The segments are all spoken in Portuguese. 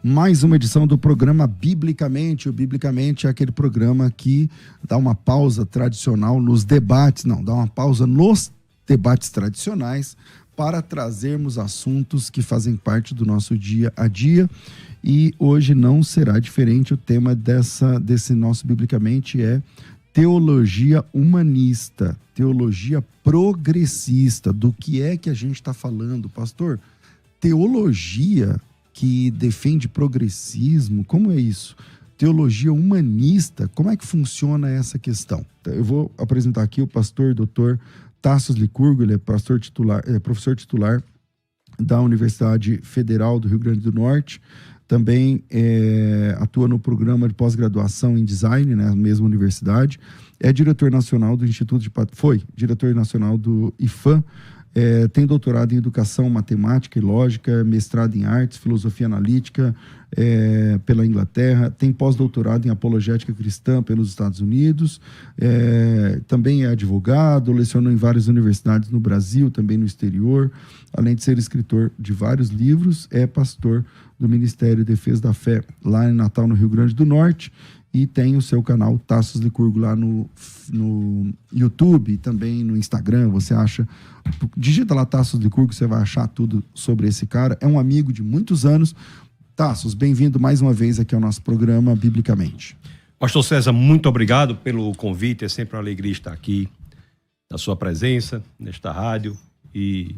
mais uma edição do programa Biblicamente. O Biblicamente é aquele programa que dá uma pausa tradicional nos debates, dá uma pausa nos debates tradicionais para trazermos assuntos que fazem parte do nosso dia a dia. E hoje não será diferente. O tema desse nosso Biblicamente é teologia humanista, teologia progressista. Do que é que a gente está falando, pastor? Teologia que defende progressismo, como é isso? Teologia humanista, como é que funciona essa questão? Eu vou apresentar aqui o pastor Dr. Tassos Licurgo. Ele é professor titular da Universidade Federal do Rio Grande do Norte. Também atua no programa de pós-graduação em design, na mesma universidade. É diretor nacional do Instituto de foi diretor nacional do IFAM. Tem doutorado em educação, matemática e lógica, mestrado em artes, filosofia analítica pela Inglaterra, tem pós-doutorado em apologética cristã pelos Estados Unidos, também é advogado, lecionou em várias universidades no Brasil, também no exterior, além de ser escritor de vários livros, é pastor do Ministério de Defesa da Fé lá em Natal, no Rio Grande do Norte, e tem o seu canal Tassos Licurgo lá no YouTube e também no Instagram. Você acha, digita lá Tassos Licurgo, você vai achar tudo sobre esse cara. É um amigo de muitos anos. Tassos, bem-vindo mais uma vez aqui ao nosso programa Biblicamente. Pastor César, muito obrigado pelo convite. É sempre uma alegria estar aqui, na sua presença, nesta rádio, e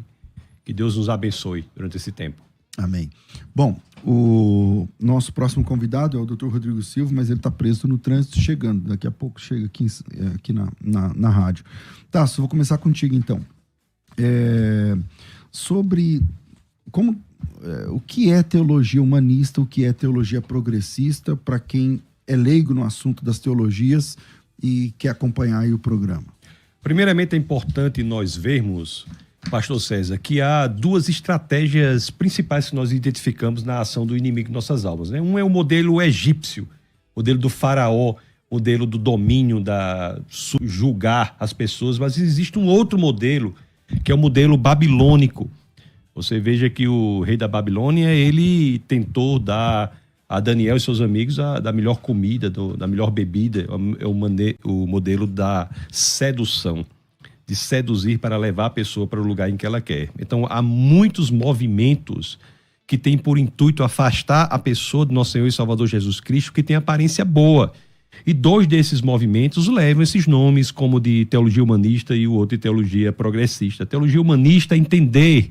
que Deus nos abençoe durante esse tempo. Amém. Bom, o nosso próximo convidado é o Dr. Rodrigo Silva, mas ele está preso no trânsito, chegando. Daqui a pouco chega aqui na rádio. Tasso, vou começar contigo então. Sobre o que é teologia humanista, o que é teologia progressista, para quem é leigo no assunto das teologias e quer acompanhar aí o programa. Primeiramente, é importante nós vermos, pastor César, que há duas estratégias principais que nós identificamos na ação do inimigo de nossas almas, né? Um é o modelo egípcio, modelo do faraó, modelo do domínio, da julgar as pessoas, mas existe um outro modelo, que é o modelo babilônico. Você veja que o rei da Babilônia, ele tentou dar a Daniel e seus amigos da melhor comida, da melhor bebida, é o modelo da sedução, de seduzir para levar a pessoa para o lugar em que ela quer. Então, há muitos movimentos que têm por intuito afastar a pessoa do nosso Senhor e Salvador Jesus Cristo, que tem aparência boa. E dois desses movimentos levam esses nomes, como de teologia humanista e o outro de teologia progressista. Teologia humanista é entender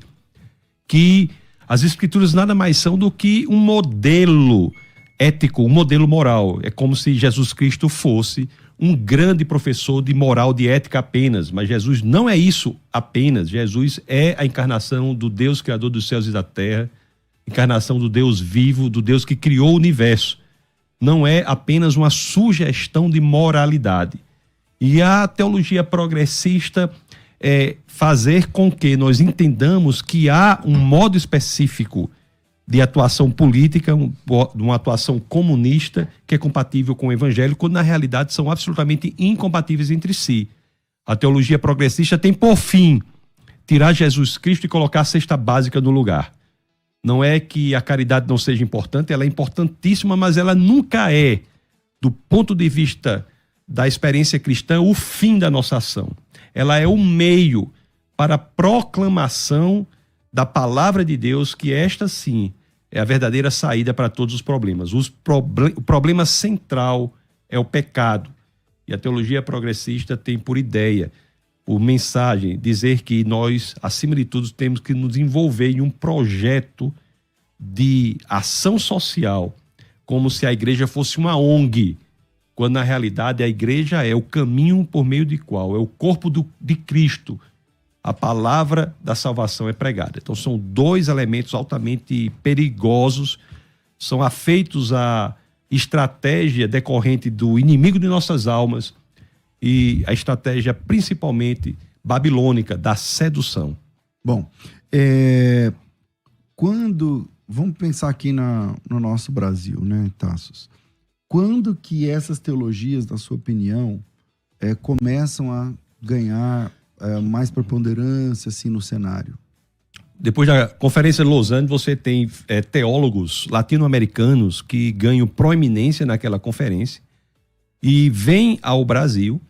que as Escrituras nada mais são do que um modelo ético, um modelo moral. É como se Jesus Cristo fosse um grande professor de moral, de ética apenas, mas Jesus não é isso apenas. Jesus é a encarnação do Deus criador dos céus e da terra, encarnação do Deus vivo, do Deus que criou o universo. Não é apenas uma sugestão de moralidade. E a teologia progressista é fazer com que nós entendamos que há um modo específico de atuação política, uma atuação comunista que é compatível com o evangelho, quando na realidade são absolutamente incompatíveis entre si. A teologia progressista tem por fim tirar Jesus Cristo e colocar a cesta básica no lugar. Não é que a caridade não seja importante, ela é importantíssima, mas ela nunca é, do ponto de vista da experiência cristã, o fim da nossa ação. Ela é o meio para a proclamação da palavra de Deus, que esta sim é a verdadeira saída para todos os problemas. O problema central é o pecado. E a teologia progressista tem por ideia, por mensagem, dizer que nós, acima de tudo, temos que nos envolver em um projeto de ação social, como se a igreja fosse uma ONG, quando na realidade a igreja é o caminho por meio de qual é o corpo de Cristo. A palavra da salvação é pregada. Então são dois elementos altamente perigosos, são afeitos à estratégia decorrente do inimigo de nossas almas e a estratégia principalmente babilônica da sedução. Bom, vamos pensar aqui no nosso Brasil, né, Tassos? Quando que essas teologias, na sua opinião, começam a ganhar mais preponderância assim, no cenário? depois da Conferência de Lausanne, você tem teólogos latino-americanos que ganham proeminência naquela conferência e vêm ao Brasil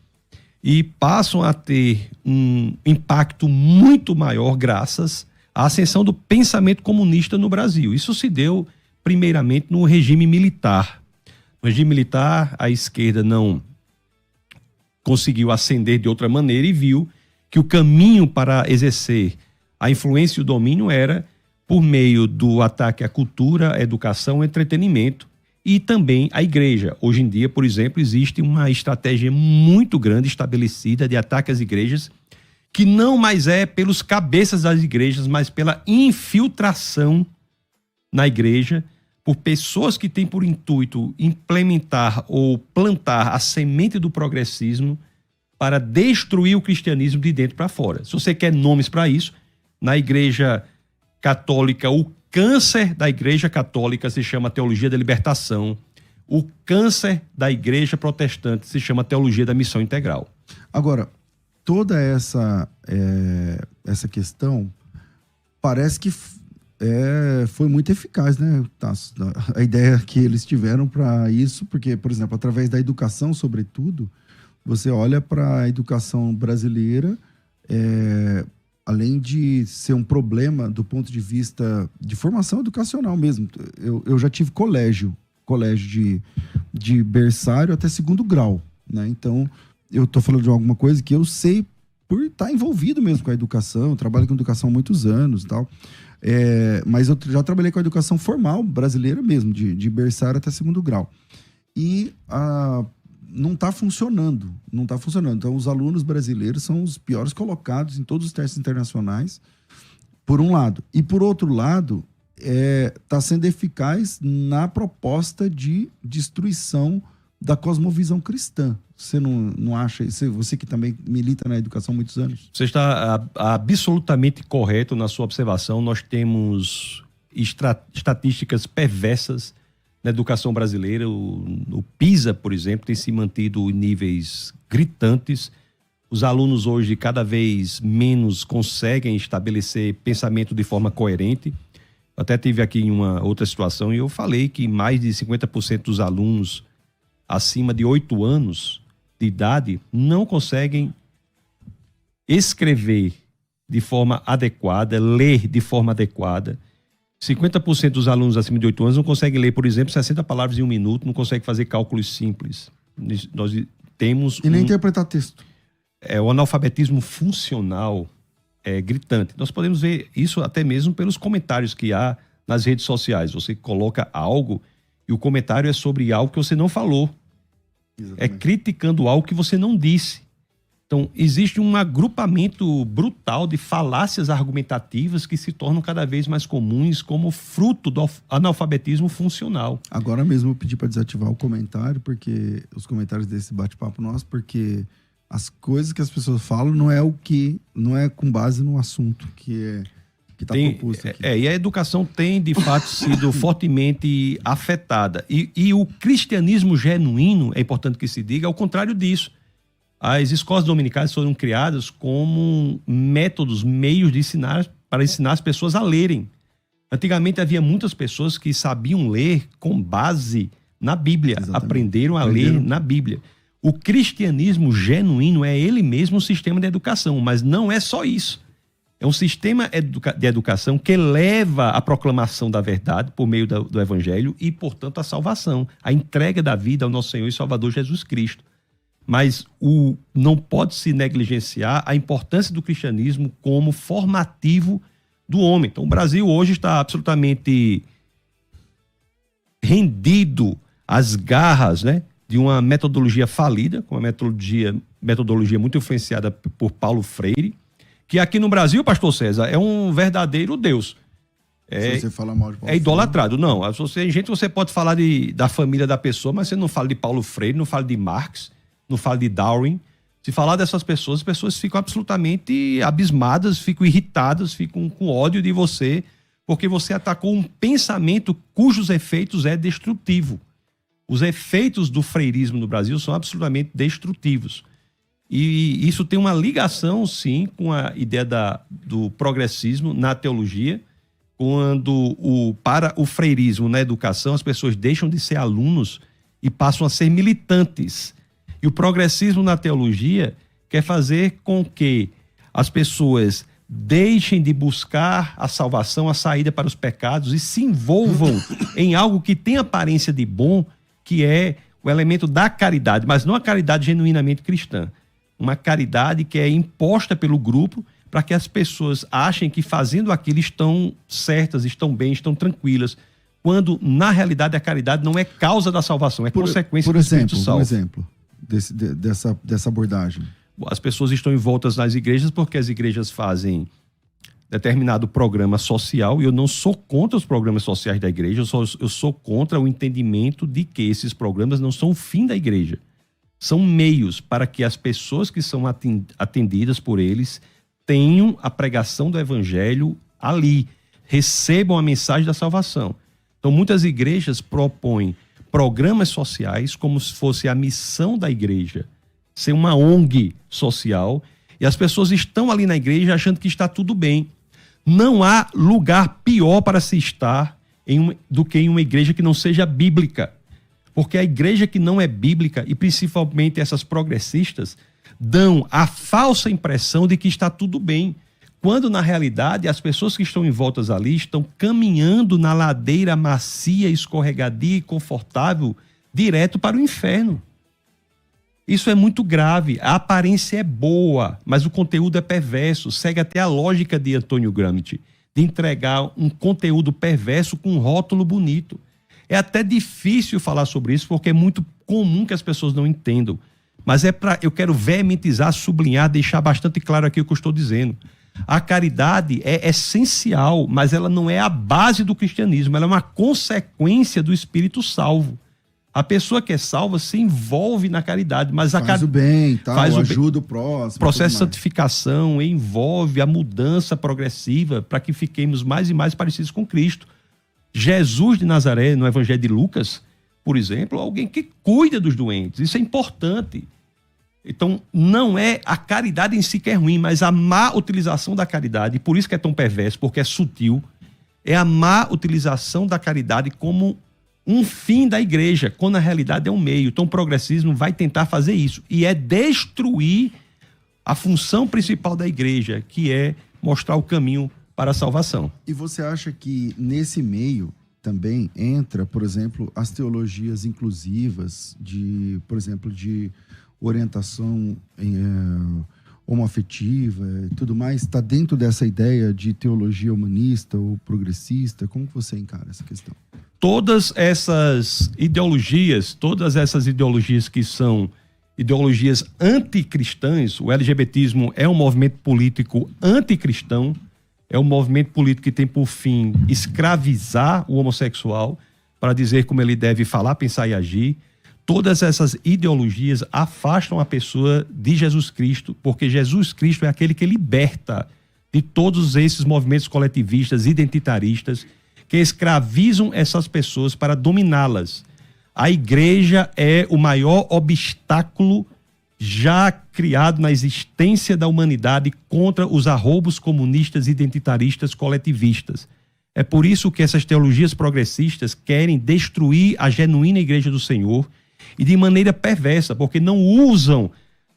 e passam a ter um impacto muito maior graças à ascensão do pensamento comunista no Brasil. Isso se deu, primeiramente, no regime militar. No regime militar, a esquerda não conseguiu ascender de outra maneira e viu que o caminho para exercer a influência e o domínio era por meio do ataque à cultura, à educação, ao entretenimento e também à igreja. Hoje em dia, por exemplo, existe uma estratégia muito grande estabelecida de ataque às igrejas, que não mais é pelos cabeças das igrejas, mas pela infiltração na igreja por pessoas que têm por intuito implementar ou plantar a semente do progressismo para destruir o cristianismo de dentro para fora. Se você quer nomes para isso, na igreja católica, o câncer da igreja católica se chama teologia da libertação. O câncer da igreja protestante se chama teologia da missão integral. Agora, toda essa questão parece que foi muito eficaz, né, Tasso? A ideia que eles tiveram para isso, porque, por exemplo, através da educação, sobretudo, você olha para a educação brasileira, além de ser um problema do ponto de vista de formação educacional mesmo. Eu já tive colégio de berçário até 2º grau, né? Então, eu estou falando de alguma coisa que eu sei por estar envolvido mesmo com a educação. Eu trabalho com educação há muitos anos e tal. Mas eu já trabalhei com a educação formal brasileira mesmo, de berçário até 2º grau. E não está funcionando. Então, os alunos brasileiros são os piores colocados em todos os testes internacionais, por um lado. E, por outro lado, está sendo eficaz na proposta de destruição da cosmovisão cristã. Você não acha isso? Você que também milita na educação há muitos anos. Você está absolutamente correto na sua observação. Nós temos estatísticas perversas na educação brasileira. O PISA, por exemplo, tem se mantido em níveis gritantes. Os alunos hoje cada vez menos conseguem estabelecer pensamento de forma coerente. Eu até tive aqui em uma outra situação e eu falei que mais de 50% dos alunos acima de 8 anos de idade não conseguem escrever de forma adequada, ler de forma adequada. 50% dos alunos acima de 8 anos não conseguem ler, por exemplo, 60 palavras em 1 minuto, não conseguem fazer cálculos simples. Nós temos e nem interpretar texto. O analfabetismo funcional é gritante. Nós podemos ver isso até mesmo pelos comentários que há nas redes sociais. Você coloca algo e o comentário é sobre algo que você não falou. Exatamente. É criticando algo que você não disse. Então, existe um agrupamento brutal de falácias argumentativas que se tornam cada vez mais comuns como fruto do analfabetismo funcional. Agora mesmo eu pedi para desativar o comentário, porque os comentários desse bate-papo nosso, porque as coisas que as pessoas falam não é com base no assunto que está proposto aqui. E a educação tem, de fato, sido fortemente afetada. E o cristianismo genuíno, é importante que se diga, ao contrário disso. As escolas dominicais foram criadas como métodos, meios de ensinar, para ensinar as pessoas a lerem. Antigamente havia muitas pessoas que sabiam ler com base na Bíblia. Exatamente. Aprenderam a ler na Bíblia. O cristianismo genuíno é ele mesmo um sistema de educação, mas não é só isso. É um sistema de educação que leva a proclamação da verdade por meio do Evangelho e, portanto, a salvação, a entrega da vida ao nosso Senhor e Salvador Jesus Cristo. Mas não pode se negligenciar a importância do cristianismo como formativo do homem. Então, o Brasil hoje está absolutamente rendido às garras, né, de uma metodologia falida, uma metodologia muito influenciada por Paulo Freire, que aqui no Brasil, pastor César, é um verdadeiro Deus. Se você fala mal de Paulo Freire, idolatrado. Não, você pode falar da família da pessoa, mas você não fala de Paulo Freire, não fala de Marx, não fala de Darwin. Se falar dessas pessoas, as pessoas ficam absolutamente abismadas, ficam irritadas, ficam com ódio de você, porque você atacou um pensamento cujos efeitos é destrutivo. Os efeitos do freirismo no Brasil são absolutamente destrutivos. E isso tem uma ligação, sim, com a ideia do progressismo na teologia, quando para o freirismo na educação, as pessoas deixam de ser alunos e passam a ser militantes. E o progressismo na teologia quer fazer com que as pessoas deixem de buscar a salvação, a saída para os pecados e se envolvam em algo que tem aparência de bom, que é o elemento da caridade, mas não a caridade genuinamente cristã. Uma caridade que é imposta pelo grupo para que as pessoas achem que fazendo aquilo estão certas, estão bem, estão tranquilas, quando na realidade a caridade não é causa da salvação, é consequência do Espírito Salvo. Por exemplo, dessa abordagem. As pessoas estão envoltas nas igrejas porque as igrejas fazem determinado programa social, e eu não sou contra os programas sociais da igreja, eu sou contra o entendimento de que esses programas não são o fim da igreja. São meios para que as pessoas que são atendidas por eles tenham a pregação do evangelho ali, recebam a mensagem da salvação. Então, muitas igrejas propõem programas sociais como se fosse a missão da igreja, ser uma ONG social, e as pessoas estão ali na igreja achando que está tudo bem. Não há lugar pior para se estar do que em uma igreja que não seja bíblica. Porque a igreja que não é bíblica, e principalmente essas progressistas, dão a falsa impressão de que está tudo bem, quando na realidade as pessoas que estão envoltas ali estão caminhando na ladeira macia, escorregadia e confortável, direto para o inferno. Isso é muito grave. A aparência é boa, mas o conteúdo é perverso. Segue até a lógica de Antônio Gramsci, de entregar um conteúdo perverso com um rótulo bonito. É até difícil falar sobre isso, porque é muito comum que as pessoas não entendam. Mas eu quero veementizar, sublinhar, deixar bastante claro aqui o que eu estou dizendo. A caridade é essencial, mas ela não é a base do cristianismo. Ela é uma consequência do espírito salvo. A pessoa que é salva se envolve na caridade, mas faz o bem, tá? Ajuda o próximo. O processo de santificação envolve a mudança progressiva para que fiquemos mais e mais parecidos com Cristo. Jesus de Nazaré, no Evangelho de Lucas, por exemplo, alguém que cuida dos doentes. Isso é importante. Então, não é a caridade em si que é ruim, mas a má utilização da caridade, e por isso que é tão perverso, porque é sutil, é a má utilização da caridade como um fim da igreja, quando na realidade é um meio. Então o progressismo vai tentar fazer isso, e é destruir a função principal da igreja, que é mostrar o caminho para a salvação. E você acha que nesse meio também entra, por exemplo, as teologias inclusivas, por exemplo, de orientação homoafetiva e tudo mais? Está dentro dessa ideia de teologia humanista ou progressista? Como que você encara essa questão? Todas essas ideologias que são ideologias anticristãs, o LGBTismo é um movimento político anticristão, é um movimento político que tem por fim escravizar o homossexual para dizer como ele deve falar, pensar e agir. Todas essas ideologias afastam a pessoa de Jesus Cristo, porque Jesus Cristo é aquele que liberta de todos esses movimentos coletivistas, identitaristas, que escravizam essas pessoas para dominá-las. A igreja é o maior obstáculo já criado na existência da humanidade contra os arroubos comunistas, identitaristas, coletivistas. É por isso que essas teologias progressistas querem destruir a genuína igreja do Senhor, e de maneira perversa, porque não usam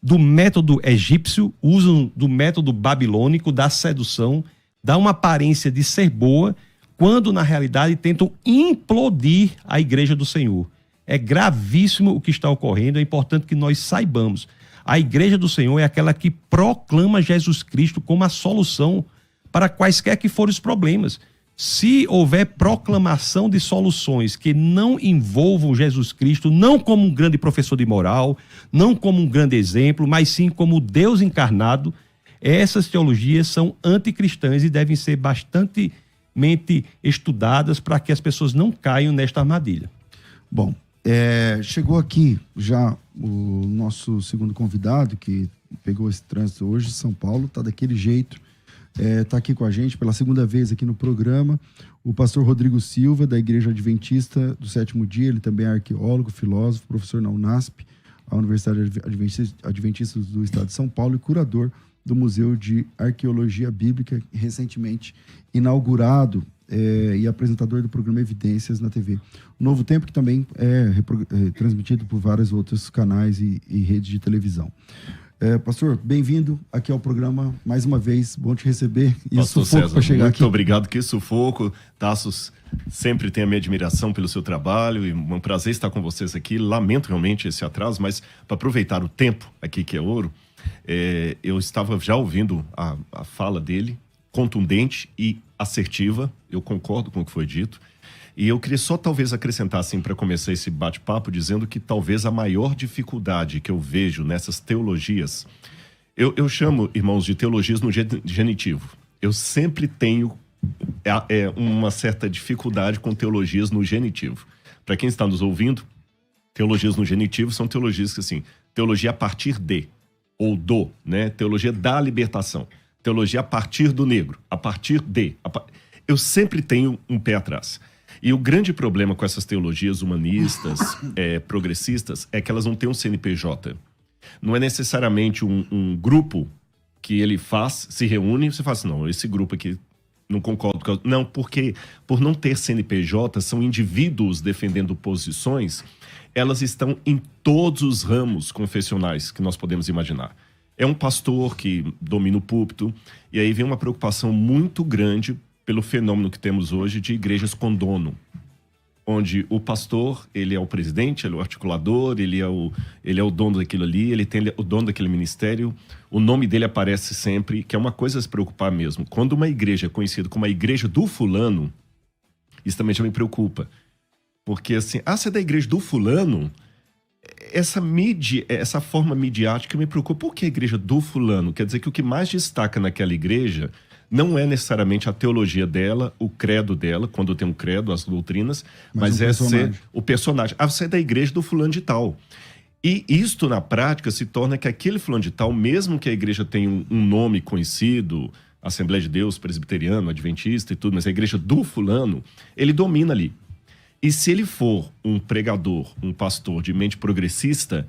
do método egípcio, usam do método babilônico, da sedução, dá uma aparência de ser boa, quando na realidade tentam implodir a igreja do Senhor. É gravíssimo o que está ocorrendo, é importante que nós saibamos. A igreja do Senhor é aquela que proclama Jesus Cristo como a solução para quaisquer que forem os problemas. Se houver proclamação de soluções que não envolvam Jesus Cristo, não como um grande professor de moral, não como um grande exemplo, mas sim como Deus encarnado, essas teologias são anticristãs e devem ser bastante estudadas para que as pessoas não caiam nesta armadilha. Bom, chegou aqui já o nosso segundo convidado, que pegou esse trânsito hoje de São Paulo, está daquele jeito, está aqui com a gente pela segunda vez aqui no programa, o pastor Rodrigo Silva, da Igreja Adventista do Sétimo Dia. Ele também é arqueólogo, filósofo, professor na Unasp, à Universidade Adventista do Estado de São Paulo e curador do Museu de Arqueologia Bíblica, recentemente inaugurado, e apresentador do programa Evidências na TV. O Novo Tempo, que também é transmitido por vários outros canais e redes de televisão. Pastor, bem-vindo aqui ao programa mais uma vez, bom te receber. E Pastor sufoco para chegar muito aqui. Obrigado, que sufoco. Tassos, sempre tenho a minha admiração pelo seu trabalho e um prazer estar com vocês aqui. Lamento realmente esse atraso, mas para aproveitar o tempo aqui, que é ouro, eu estava já ouvindo a fala dele, contundente e assertiva, eu concordo com o que foi dito. E eu queria só talvez acrescentar, assim, para começar esse bate-papo, dizendo que talvez a maior dificuldade que eu vejo nessas teologias, eu chamo, irmãos, de teologias no genitivo. Eu sempre tenho uma certa dificuldade com teologias no genitivo. Para quem está nos ouvindo, teologias no genitivo são teologias que, assim, teologia a partir de, ou do, né? Teologia da libertação. Teologia a partir do negro, a partir de. Eu sempre tenho um pé atrás. E o grande problema com essas teologias humanistas, progressistas, é que elas não têm um CNPJ. Não é necessariamente um grupo que ele se reúne, e você fala assim, não, esse grupo aqui não concordo com... Não, porque por não ter CNPJ, são indivíduos defendendo posições, elas estão em todos os ramos confessionais que nós podemos imaginar. É um pastor que domina o púlpito, e aí vem uma preocupação muito grande pelo fenômeno que temos hoje de igrejas com dono, onde o pastor, ele é o presidente, ele é o articulador, ele é o dono daquilo ali, ele tem o dono daquele ministério, o nome dele aparece sempre, que é uma coisa a se preocupar mesmo. Quando uma igreja é conhecida como a igreja do fulano, isso também já me preocupa. Porque assim, você é da igreja do fulano... Essa forma midiática me preocupa. Por que a igreja do fulano? Quer dizer que o que mais destaca naquela igreja não é necessariamente a teologia dela, o credo dela, quando tem um credo, as doutrinas, mas ser o personagem. Você é da igreja do fulano de tal. E isto, na prática, se torna que aquele fulano de tal, mesmo que a igreja tenha um nome conhecido, Assembleia de Deus, presbiteriano, adventista e tudo, mas a igreja do fulano, ele domina ali. E se ele for um pregador, um pastor de mente progressista,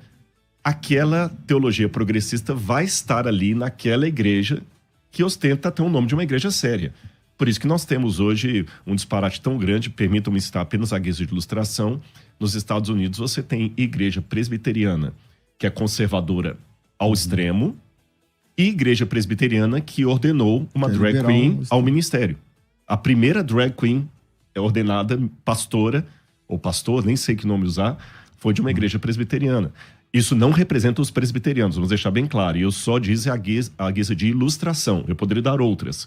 aquela teologia progressista vai estar ali naquela igreja que ostenta ter o nome de uma igreja séria. Por isso que nós temos hoje um disparate tão grande, permitam-me citar apenas a guisa de ilustração. Nos Estados Unidos você tem igreja presbiteriana, que é conservadora ao extremo, e igreja presbiteriana que ordenou uma drag queen ao ministério. A primeira drag queen é ordenada pastora, ou pastor, nem sei que nome usar, foi de uma igreja presbiteriana. Isso não representa os presbiterianos, vamos deixar bem claro. E eu só disse a guisa de ilustração, eu poderia dar outras.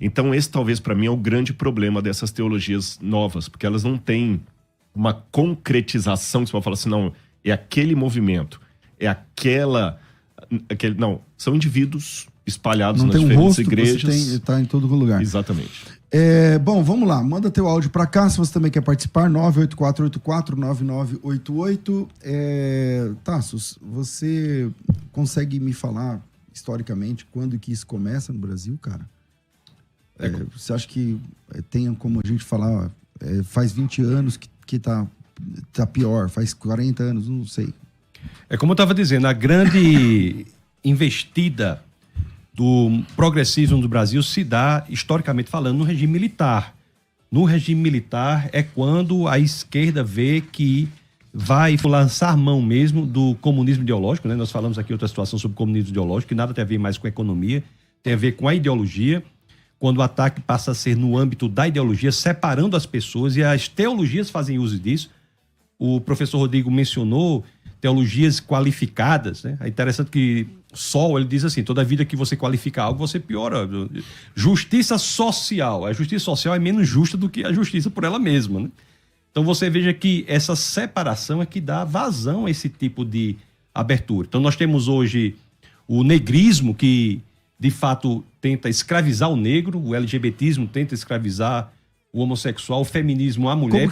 Então esse talvez para mim é o grande problema dessas teologias novas, porque elas não têm uma concretização, que você pode falar assim, não, é aquele movimento, é não, são indivíduos espalhados nas diferentes igrejas. Está em todo lugar. Exatamente. Bom, vamos lá. Manda teu áudio para cá, se você também quer participar. 984849988. Tassos, você consegue me falar, historicamente, quando que isso começa no Brasil, cara? Você acha que tem como a gente falar, faz 20 anos que tá pior, faz 40 anos, não sei. É como eu estava dizendo, a grande investida do progressismo do Brasil se dá, historicamente falando, no regime militar. No regime militar é quando a esquerda vê que vai lançar mão mesmo do comunismo ideológico, né? Nós falamos aqui outra situação sobre comunismo ideológico, que nada tem a ver mais com a economia, tem a ver com a ideologia, quando o ataque passa a ser no âmbito da ideologia, separando as pessoas, e as teologias fazem uso disso. O professor Rodrigo mencionou teologias qualificadas, né? É interessante que Sol, ele diz assim, toda vida que você qualifica algo, você piora. Justiça social. A justiça social é menos justa do que a justiça por ela mesma, né? Então você veja que essa separação é que dá vazão a esse tipo de abertura. Então nós temos hoje o negrismo, que de fato tenta escravizar o negro, o LGBTismo tenta escravizar o homossexual, o feminismo, a mulher.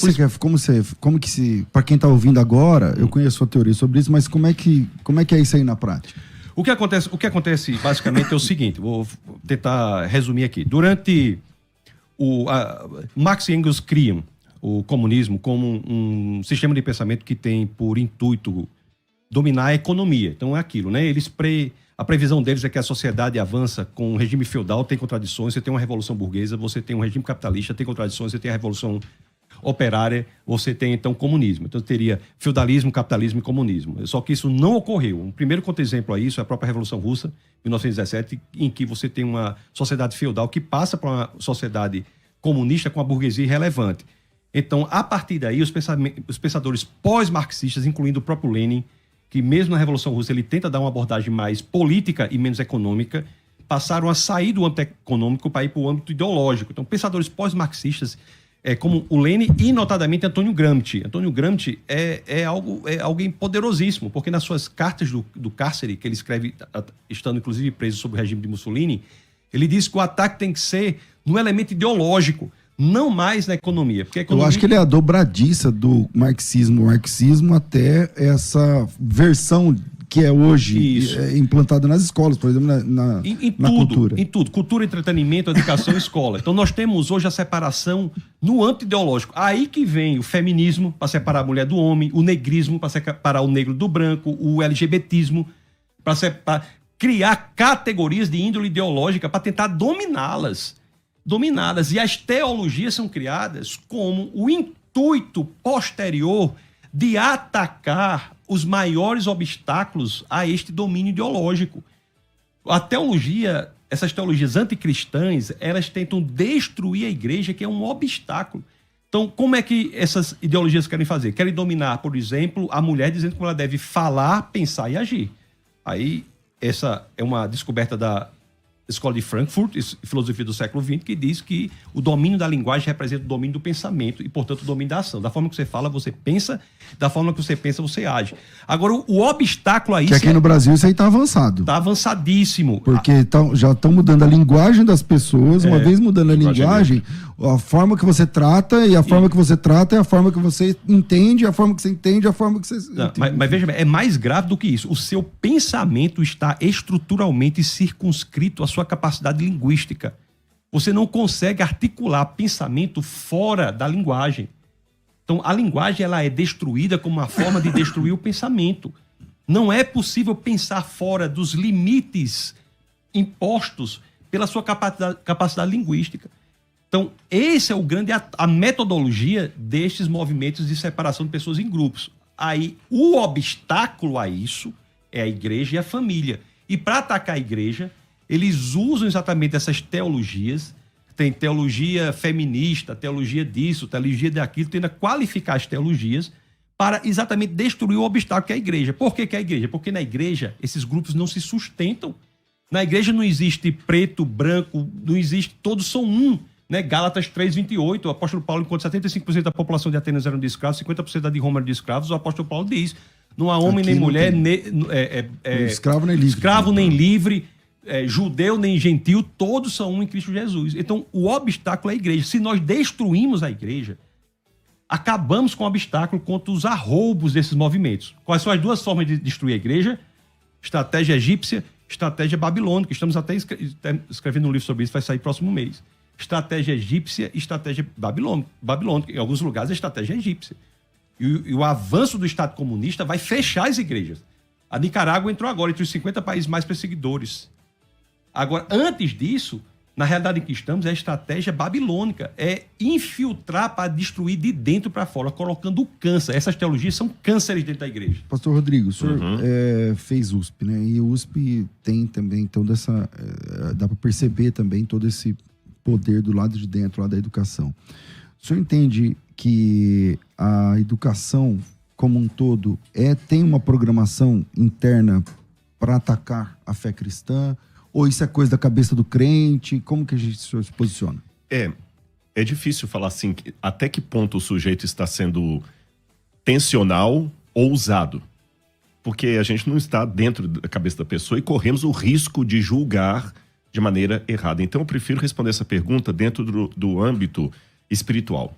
Como que se, para quem está ouvindo agora, eu conheço a teoria sobre isso, mas como é que é isso aí na prática? O que acontece basicamente é o seguinte, vou tentar resumir aqui. Durante Marx e Engels criam o comunismo como um sistema de pensamento que tem por intuito dominar a economia. Então é aquilo, né? A previsão deles é que a sociedade avança com um regime feudal, tem contradições, você tem uma revolução burguesa, você tem um regime capitalista, tem contradições, você tem a revolução operária, você tem então comunismo. Então teria feudalismo, capitalismo e comunismo. Só que isso não ocorreu. Um primeiro contra-exemplo a isso é a própria Revolução Russa, 1917, em que você tem uma sociedade feudal que passa para uma sociedade comunista com a burguesia irrelevante. Então, a partir daí, os pensadores pós-marxistas, incluindo o próprio Lenin, que mesmo na Revolução Russa ele tenta dar uma abordagem mais política e menos econômica, passaram a sair do âmbito econômico para ir para o âmbito ideológico. Então, pensadores pós-marxistas, como o Lenin e, notadamente, Antônio Gramsci. Antônio Gramsci é alguém poderosíssimo, porque nas suas cartas do cárcere, que ele escreve, estando inclusive preso sob o regime de Mussolini, ele diz que o ataque tem que ser no elemento ideológico, não mais na economia. Porque a economia... Eu acho que ele é a dobradiça do marxismo. O marxismo até essa versão que é hoje implantada nas escolas, por exemplo, na cultura. Em tudo. Cultura, entretenimento, educação e escola. Então nós temos hoje a separação no âmbito ideológico. Aí que vem o feminismo, para separar a mulher do homem, o negrismo, para separar o negro do branco, o LGBTismo, para criar categorias de índole ideológica para tentar dominá-las. E as teologias são criadas como o intuito posterior de atacar os maiores obstáculos a este domínio ideológico. A teologia, essas teologias anticristãs, elas tentam destruir a igreja, que é um obstáculo. Então, como é que essas ideologias querem fazer? Querem dominar, por exemplo, a mulher dizendo como ela deve falar, pensar e agir. Aí, essa é uma descoberta da Escola de Frankfurt, filosofia do século XX, que diz que o domínio da linguagem representa o domínio do pensamento e, portanto, o domínio da ação. Da forma que você fala, você pensa, da forma que você pensa, você age. Agora, o obstáculo a isso... Que aqui no Brasil isso aí tá avançado. Tá avançadíssimo. Porque já estão mudando a linguagem das pessoas, uma vez mudando a linguagem, a forma que você trata, e a forma que você trata é a forma que você entende, a forma que você entende, a forma que você... Mas veja bem, é mais grave do que isso. O seu pensamento está estruturalmente circunscrito à sua capacidade linguística. Você não consegue articular pensamento fora da linguagem. Então, a linguagem ela é destruída como uma forma de destruir o pensamento. Não é possível pensar fora dos limites impostos pela sua capacidade linguística. Então, esse é o grande... a metodologia destes movimentos de separação de pessoas em grupos. Aí, o obstáculo a isso é a igreja e a família. E para atacar a igreja, eles usam exatamente essas teologias. Tem teologia feminista, teologia disso, teologia daquilo, tenta qualificar as teologias para exatamente destruir o obstáculo que é a igreja. Por que é a igreja? Porque na igreja esses grupos não se sustentam. Na igreja não existe preto, branco, não existe, todos são um. Né? Gálatas 3:28, o apóstolo Paulo, enquanto 75% da população de Atenas eram de escravos, 50% da de Roma eram de escravos, o apóstolo Paulo diz, não há homem nem mulher, escravo nem livre. Escravo nem livre, judeu nem gentil, todos são um em Cristo Jesus. Então, o obstáculo é a igreja. Se nós destruímos a igreja, acabamos com o obstáculo contra os arroubos desses movimentos. Quais são as duas formas de destruir a igreja? Estratégia egípcia, estratégia babilônica. Estamos até escrevendo um livro sobre isso, vai sair próximo mês. Estratégia egípcia e estratégia babilônica. Em alguns lugares, a estratégia é egípcia. E o avanço do Estado comunista vai fechar as igrejas. A Nicarágua entrou agora entre os 50 países mais perseguidores. Agora, antes disso, na realidade em que estamos, é a estratégia babilônica. É infiltrar para destruir de dentro para fora, colocando câncer. Essas teologias são cânceres dentro da igreja. Pastor Rodrigo, o senhor fez USP, né? E o USP tem também toda essa... dá para perceber também todo esse poder do lado de dentro, lá da educação. O senhor entende que a educação como um todo tem uma programação interna para atacar a fé cristã? Ou isso é coisa da cabeça do crente? Como que o senhor se posiciona? É difícil falar assim, até que ponto o sujeito está sendo tensional ou ousado. Porque a gente não está dentro da cabeça da pessoa e corremos o risco de julgar de maneira errada. Então eu prefiro responder essa pergunta dentro do âmbito espiritual.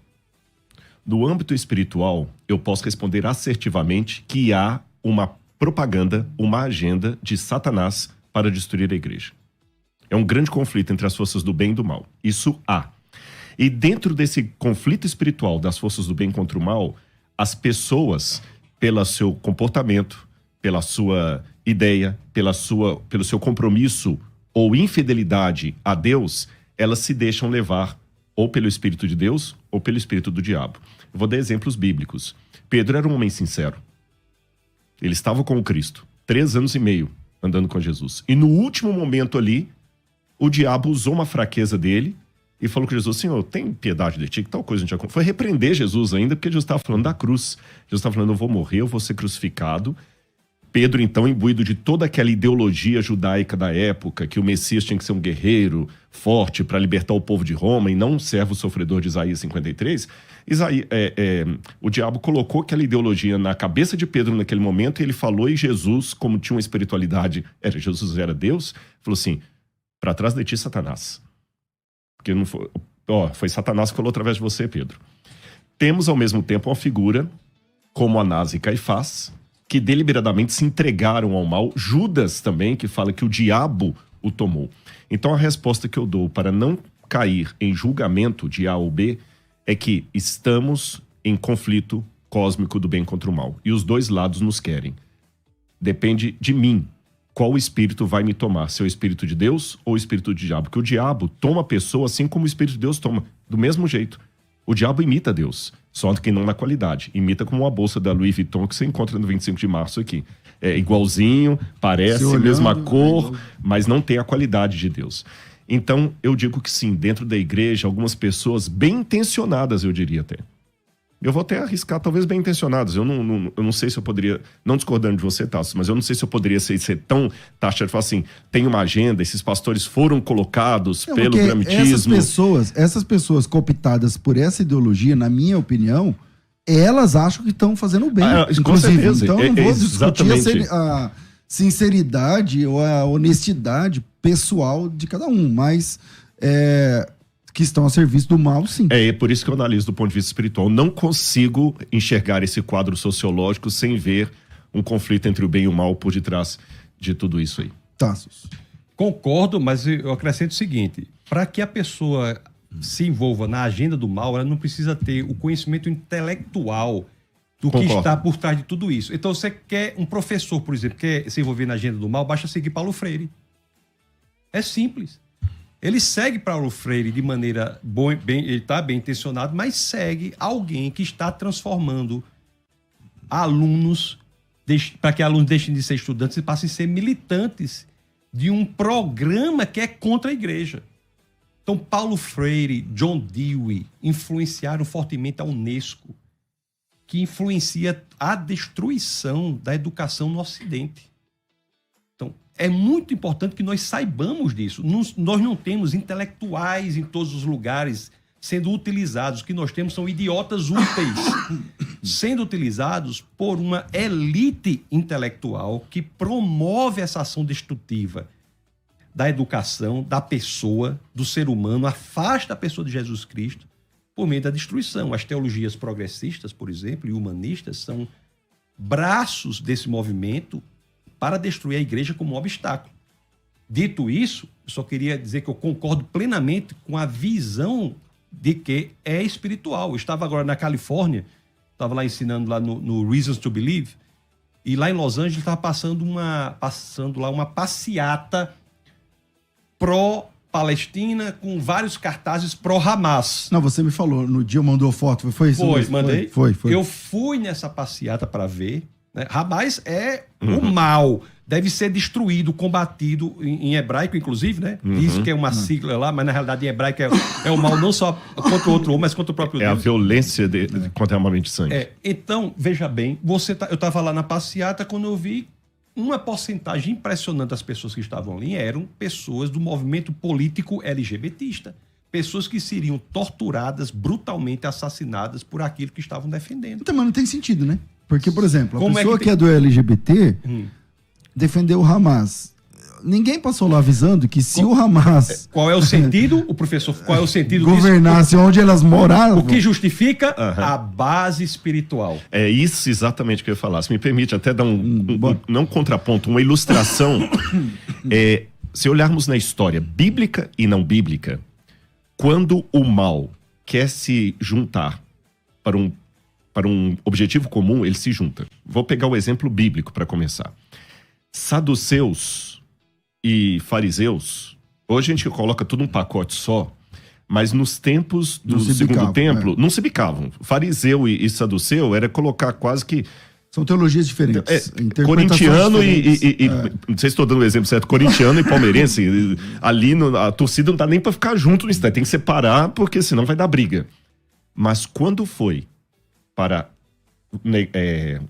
No âmbito espiritual, eu posso responder assertivamente que há uma propaganda, uma agenda de Satanás para destruir a igreja. É um grande conflito entre as forças do bem e do mal. Isso há. E dentro desse conflito espiritual das forças do bem contra o mal, as pessoas, pelo seu comportamento, pela sua ideia, pelo seu compromisso ou infidelidade a Deus, elas se deixam levar ou pelo Espírito de Deus ou pelo Espírito do diabo. Eu vou dar exemplos bíblicos. Pedro era um homem sincero. Ele estava com o Cristo, 3 anos e meio andando com Jesus. E no último momento ali, o diabo usou uma fraqueza dele e falou com Jesus: Senhor, tem piedade de ti, que tal coisa a gente já... Foi repreender Jesus ainda, porque Jesus estava falando da cruz. Jesus estava falando: eu vou morrer, eu vou ser crucificado. Pedro, então, imbuído de toda aquela ideologia judaica da época, que o Messias tinha que ser um guerreiro forte para libertar o povo de Roma e não um servo sofredor de Isaías 53, o diabo colocou aquela ideologia na cabeça de Pedro naquele momento e ele falou, e Jesus, como tinha uma espiritualidade, Jesus era Deus, falou assim: para trás de ti, Satanás. Porque não foi, foi Satanás que falou através de você, Pedro. Temos, ao mesmo tempo, uma figura como Anás e Caifás, que deliberadamente se entregaram ao mal. Judas também, que fala que o diabo o tomou. Então a resposta que eu dou para não cair em julgamento de A ou B é que estamos em conflito cósmico do bem contra o mal. E os dois lados nos querem. Depende de mim qual espírito vai me tomar, se é o espírito de Deus ou o espírito do diabo. Porque o diabo toma a pessoa assim como o espírito de Deus toma, do mesmo jeito. O diabo imita Deus, só que não na qualidade. Imita como uma bolsa da Louis Vuitton que você encontra no 25 de março aqui. É igualzinho, parece, olhando, mesma cor, mas não tem a qualidade de Deus. Então, eu digo que sim, dentro da igreja, algumas pessoas bem intencionadas, eu diria até. Eu vou até arriscar, talvez bem intencionadas. Eu não sei se eu poderia, não discordando de você, Tasso, mas eu não sei se eu poderia ser tão taxado de falar assim, tem uma agenda, esses pastores foram colocados pelo gramitismo. Essas pessoas cooptadas por essa ideologia, na minha opinião, elas acham que estão fazendo bem. Inclusive, então eu não vou discutir a sinceridade ou a honestidade pessoal de cada um, mas que estão a serviço do mal, sim. É por isso que eu analiso do ponto de vista espiritual. Não consigo enxergar esse quadro sociológico sem ver um conflito entre o bem e o mal por detrás de tudo isso aí. Tassos. Concordo, mas eu acrescento o seguinte: para que a pessoa se envolva na agenda do mal, ela não precisa ter o conhecimento intelectual do que está por trás de tudo isso. Então, você quer um professor, por exemplo, quer se envolver na agenda do mal, basta seguir Paulo Freire. É simples. Ele segue Paulo Freire de maneira ele está bem intencionado, mas segue alguém que está transformando alunos, para que alunos deixem de ser estudantes e passem a ser militantes de um programa que é contra a igreja. Então, Paulo Freire, John Dewey influenciaram fortemente a UNESCO, que influencia a destruição da educação no Ocidente. Então, é muito importante que nós saibamos disso. Nós não temos intelectuais em todos os lugares sendo utilizados. O que nós temos são idiotas úteis sendo utilizados por uma elite intelectual que promove essa ação destrutiva da educação, da pessoa, do ser humano, afasta a pessoa de Jesus Cristo por meio da destruição. As teologias progressistas, por exemplo, e humanistas são braços desse movimento para destruir a igreja como um obstáculo. Dito isso, eu só queria dizer que eu concordo plenamente com a visão de que é espiritual. Eu estava agora na Califórnia, estava lá ensinando lá no Reasons to Believe, e lá em Los Angeles estava passando lá uma passeata pró-Palestina com vários cartazes pró-Hamas. Não, você me falou, no dia mandou foto, foi isso? Mandei. Foi. Eu fui nessa passeata para ver. Né? Hamas é o mal, deve ser destruído, combatido, em hebraico, inclusive, né? Diz que é uma sigla lá, mas na realidade em hebraico é o mal não só contra o outro homem, mas contra o próprio Deus. É a violência contra a armamento de sangue. Então, veja bem, eu estava lá na passeata quando eu vi uma porcentagem impressionante das pessoas que estavam ali eram pessoas do movimento político LGBTista. Pessoas que seriam torturadas, brutalmente assassinadas por aquilo que estavam defendendo. Então, mas não tem sentido, né? Porque, por exemplo, a pessoa que é do LGBT defendeu o Hamas. Ninguém passou lá avisando que se o Hamas... Qual é o sentido, o professor, qual é o sentido governasse disso? Onde elas moravam. O que justifica a base espiritual. É isso exatamente que eu ia falar. Se me permite até dar não contraponto, uma ilustração. Se olharmos na história bíblica e não bíblica, quando o mal quer se juntar para um objetivo comum, ele se junta. vou pegar o exemplo bíblico para começar. Saduceus e fariseus, hoje a gente coloca tudo num pacote só, mas nos tempos do segundo templo, não se bicavam. Fariseu e saduceu era colocar quase que... São teologias diferentes. Corintiano não sei se estou dando o exemplo certo, corintiano e palmeirense, ali a torcida não dá nem para ficar junto no instante, tem que separar, porque senão vai dar briga. Mas quando foi para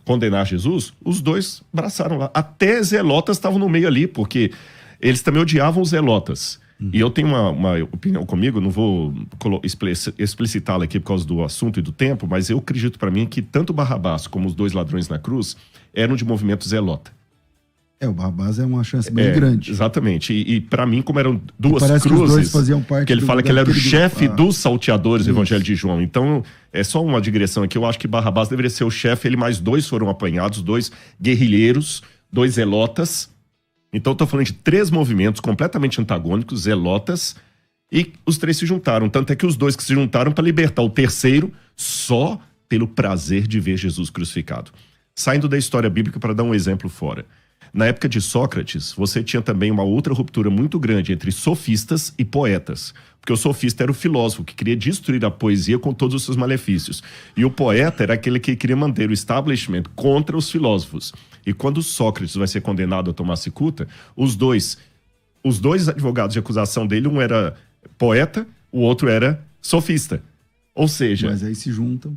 condenar Jesus, os dois abraçaram lá. Até zelotas estavam no meio ali, porque eles também odiavam os zelotas. E eu tenho uma opinião comigo, não vou explicitá-la aqui por causa do assunto e do tempo, mas eu acredito para mim que tanto Barrabás como os 2 ladrões na cruz eram de movimento zelota. O Barrabás é uma chance bem grande. Exatamente. E para mim, como eram duas cruzes, que os dois faziam parte que ele fala que ele era o chefe dos salteadores do Evangelho de João. Então, é só uma digressão aqui. Eu acho que Barrabás deveria ser o chefe, ele mais 2 foram apanhados, 2 guerrilheiros, 2 zelotas. Então, eu tô falando de 3 movimentos completamente antagônicos, zelotas, e os 3 se juntaram. Tanto é que os 2 que se juntaram para libertar o terceiro só pelo prazer de ver Jesus crucificado. Saindo da história bíblica para dar um exemplo fora. Na época de Sócrates, você tinha também uma outra ruptura muito grande entre sofistas e poetas. Porque o sofista era o filósofo que queria destruir a poesia com todos os seus malefícios. E o poeta era aquele que queria manter o establishment contra os filósofos. E quando Sócrates vai ser condenado a tomar cicuta, os dois advogados de acusação dele, um era poeta, o outro era sofista. Ou seja... Mas aí se juntam.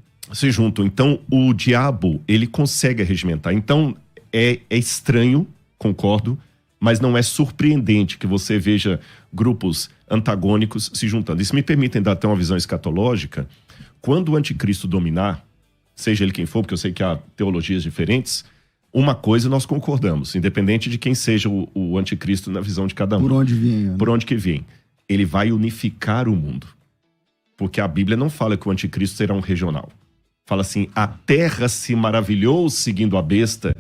Então, o diabo, ele consegue regimentar. Então, é estranho, concordo, mas não é surpreendente que você veja grupos antagônicos se juntando. Isso me permite dar até uma visão escatológica. Quando o anticristo dominar, seja ele quem for, porque eu sei que há teologias diferentes, uma coisa nós concordamos, independente de quem seja o anticristo na visão de cada um. Por onde vem. Né? Por onde que vem. Ele vai unificar o mundo. Porque a Bíblia não fala que o anticristo será um regional. Fala assim, a terra se maravilhou seguindo a besta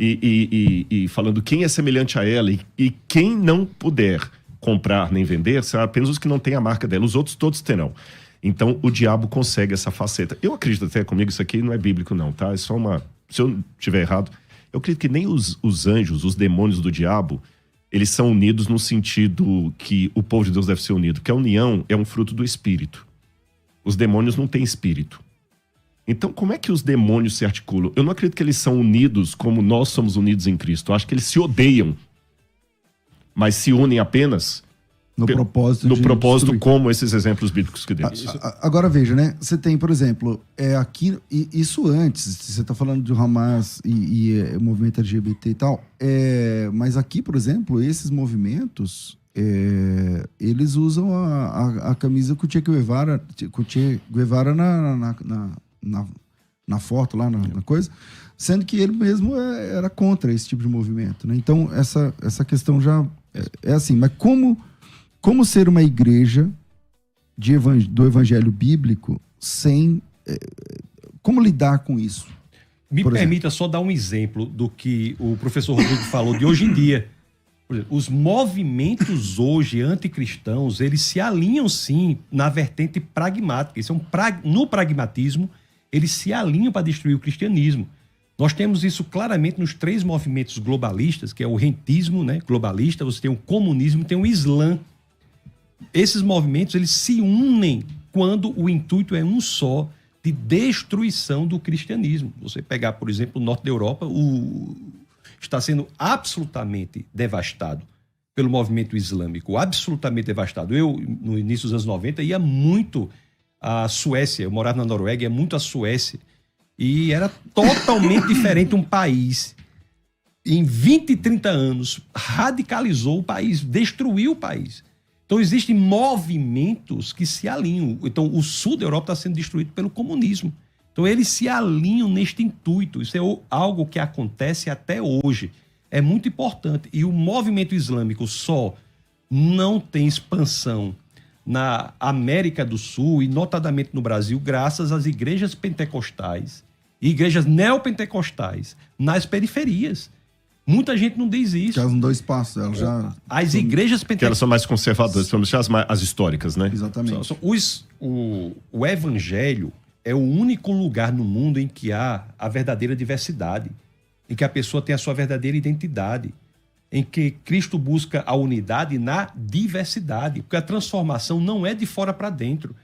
e falando quem é semelhante a ela e quem não puder comprar nem vender, será apenas os que não têm a marca dela. Os outros todos terão. Então, o diabo consegue essa faceta. Eu acredito até comigo, isso aqui não é bíblico não, tá? É só uma... Se eu estiver errado, eu acredito que nem os anjos, os demônios do diabo, eles são unidos no sentido que o povo de Deus deve ser unido, que a união é um fruto do espírito. Os demônios não têm espírito. Então, como é que os demônios se articulam? Eu não acredito que eles são unidos como nós somos unidos em Cristo. Eu acho que eles se odeiam, mas se unem apenas no propósito destruir. Como esses exemplos bíblicos que demos. Agora veja, né? Você tem, por exemplo, aqui, isso antes, você está falando de Hamas e o movimento LGBT e tal, mas aqui, por exemplo, esses movimentos, eles usam a camisa com o Che Guevara na foto lá, na coisa, sendo que ele mesmo era contra esse tipo de movimento, né? Então, essa questão já é assim, mas como ser uma igreja do evangelho bíblico sem... como lidar com isso? Me permita só dar um exemplo do que o professor Rodrigo falou de hoje em dia. Por exemplo, os movimentos hoje anticristãos, eles se alinham sim na vertente pragmática. No pragmatismo, eles se alinham para destruir o cristianismo. Nós temos isso claramente nos 3 movimentos globalistas, que é o rentismo, né, globalista, você tem o comunismo, tem o Islã. Esses movimentos, eles se unem quando o intuito é um só, de destruição do cristianismo. Você pegar, por exemplo, o norte da Europa, está sendo absolutamente devastado pelo movimento islâmico, absolutamente devastado. Eu, no início dos anos 90, ia muito à Suécia, eu morava na Noruega, ia muito à Suécia, e era totalmente diferente um país. Em 20, 30 anos, radicalizou o país, destruiu o país. Então, existem movimentos que se alinham. Então, o sul da Europa está sendo destruído pelo comunismo. Então, eles se alinham neste intuito. Isso é algo que acontece até hoje. É muito importante. E o movimento islâmico só não tem expansão na América do Sul e, notadamente, no Brasil, graças às igrejas pentecostais e igrejas neopentecostais nas periferias. Muita gente não diz isso. Elas não dão espaço. As igrejas pentecostais... Que elas são mais conservadoras, as históricas, né? Exatamente. O evangelho é o único lugar no mundo em que há a verdadeira diversidade. em que a pessoa tem a sua verdadeira identidade, em que Cristo busca a unidade na diversidade, porque a transformação não é de fora para dentro.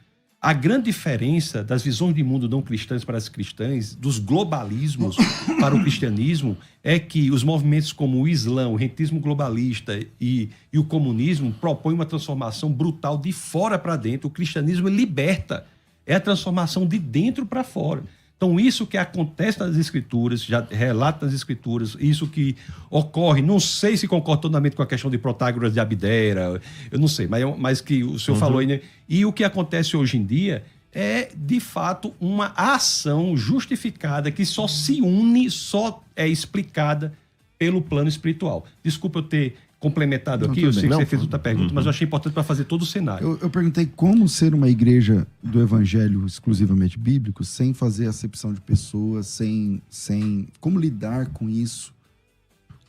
A grande diferença das visões de mundo não cristãs para as cristãs, dos globalismos para o cristianismo, é que os movimentos como o Islã, o rentismo globalista e o comunismo propõem uma transformação brutal de fora para dentro. O cristianismo liberta, é a transformação de dentro para fora. Então, isso que acontece nas Escrituras, já relata nas Escrituras, isso que ocorre, não sei se concordo totalmente com a questão de Protágoras de Abdera, eu não sei, mas que o senhor falou aí, né? E o que acontece hoje em dia é, de fato, uma ação justificada que só se une, só é explicada pelo plano espiritual. Desculpa eu ter complementado aqui, eu sei que você fez outra pergunta, mas eu achei importante para fazer todo o cenário. Eu perguntei como ser uma igreja do evangelho exclusivamente bíblico, sem fazer acepção de pessoas, sem como lidar com isso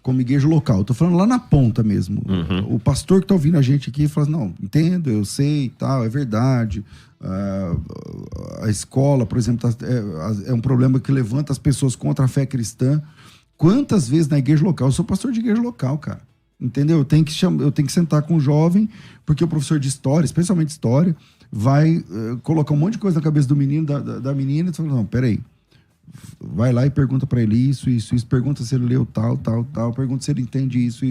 como igreja local. Eu tô falando lá na ponta mesmo. O pastor que tá ouvindo a gente aqui fala, não, entendo, eu sei e tal, é verdade. A escola, por exemplo, é um problema que levanta as pessoas contra a fé cristã. Quantas vezes na igreja local? Eu sou pastor de igreja local, cara. Entendeu? Eu tenho que sentar com o jovem, porque o professor de história, especialmente história, vai colocar um monte de coisa na cabeça do menino, da menina, e fala, não, peraí, vai lá e pergunta pra ele isso, pergunta se ele leu tal, pergunta se ele entende isso.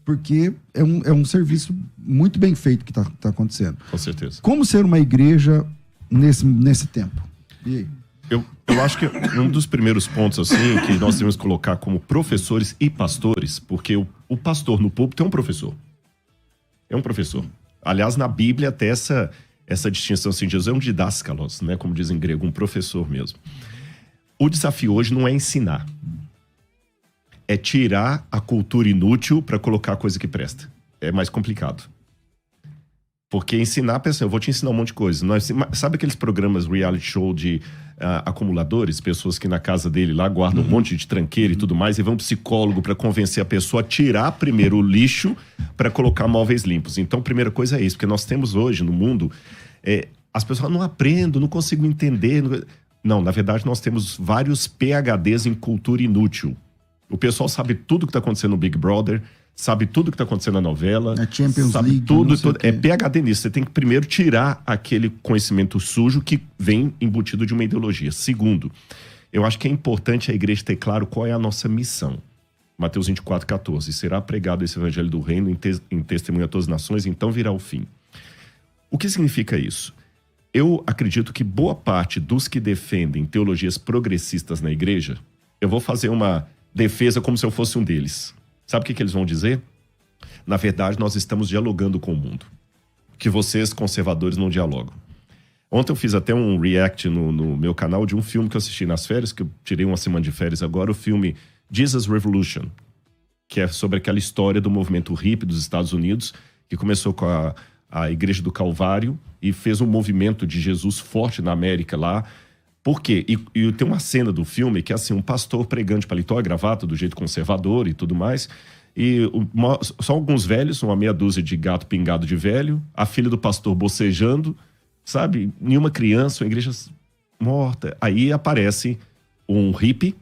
Porque é um serviço muito bem feito que tá acontecendo. Com certeza. Como ser uma igreja nesse tempo? E aí? Eu acho que um dos primeiros pontos assim que nós devemos colocar como professores e pastores, porque o pastor no púlpito é um professor. É um professor. Aliás, na Bíblia até essa distinção assim, Jesus é um didáskalos, né, como dizem em grego, um professor mesmo. O desafio hoje não é ensinar. É tirar a cultura inútil para colocar a coisa que presta. É mais complicado. Porque ensinar a pessoa, eu vou te ensinar um monte de coisa. Sabe aqueles programas reality show de acumuladores? Pessoas que na casa dele lá guardam um monte de tranqueira e tudo mais, e vão psicólogo para convencer a pessoa a tirar primeiro o lixo para colocar móveis limpos. Então, a primeira coisa é isso, porque nós temos hoje no mundo, as pessoas não aprendem, não consigo entender. Não, na verdade nós temos vários PhDs em cultura inútil. O pessoal sabe tudo que está acontecendo no Big Brother, sabe tudo que está acontecendo na novela. A Champions sabe League. Tudo. É PhD nisso. Você tem que primeiro tirar aquele conhecimento sujo que vem embutido de uma ideologia. Segundo, eu acho que é importante a igreja ter claro qual é a nossa missão. Mateus 24:14. Será pregado esse evangelho do reino em testemunho a todas as nações, então virá o fim. O que significa isso? Eu acredito que boa parte dos que defendem teologias progressistas na igreja, eu vou fazer uma defesa como se eu fosse um deles. Sabe o que eles vão dizer? Na verdade, nós estamos dialogando com o mundo. Que vocês, conservadores, não dialogam. Ontem eu fiz até um react no meu canal de um filme que eu assisti nas férias, que eu tirei uma semana de férias agora, o filme Jesus Revolution, que é sobre aquela história do movimento hippie dos Estados Unidos, que começou com a Igreja do Calvário e fez um movimento de Jesus forte na América lá. Por quê? E tem uma cena do filme que é assim, um pastor pregando de paletó e gravata, do jeito conservador e tudo mais, e só alguns velhos, uma meia dúzia de gato pingado de velho, a filha do pastor bocejando, sabe? Nenhuma criança, uma igreja morta. Aí aparece um hippie,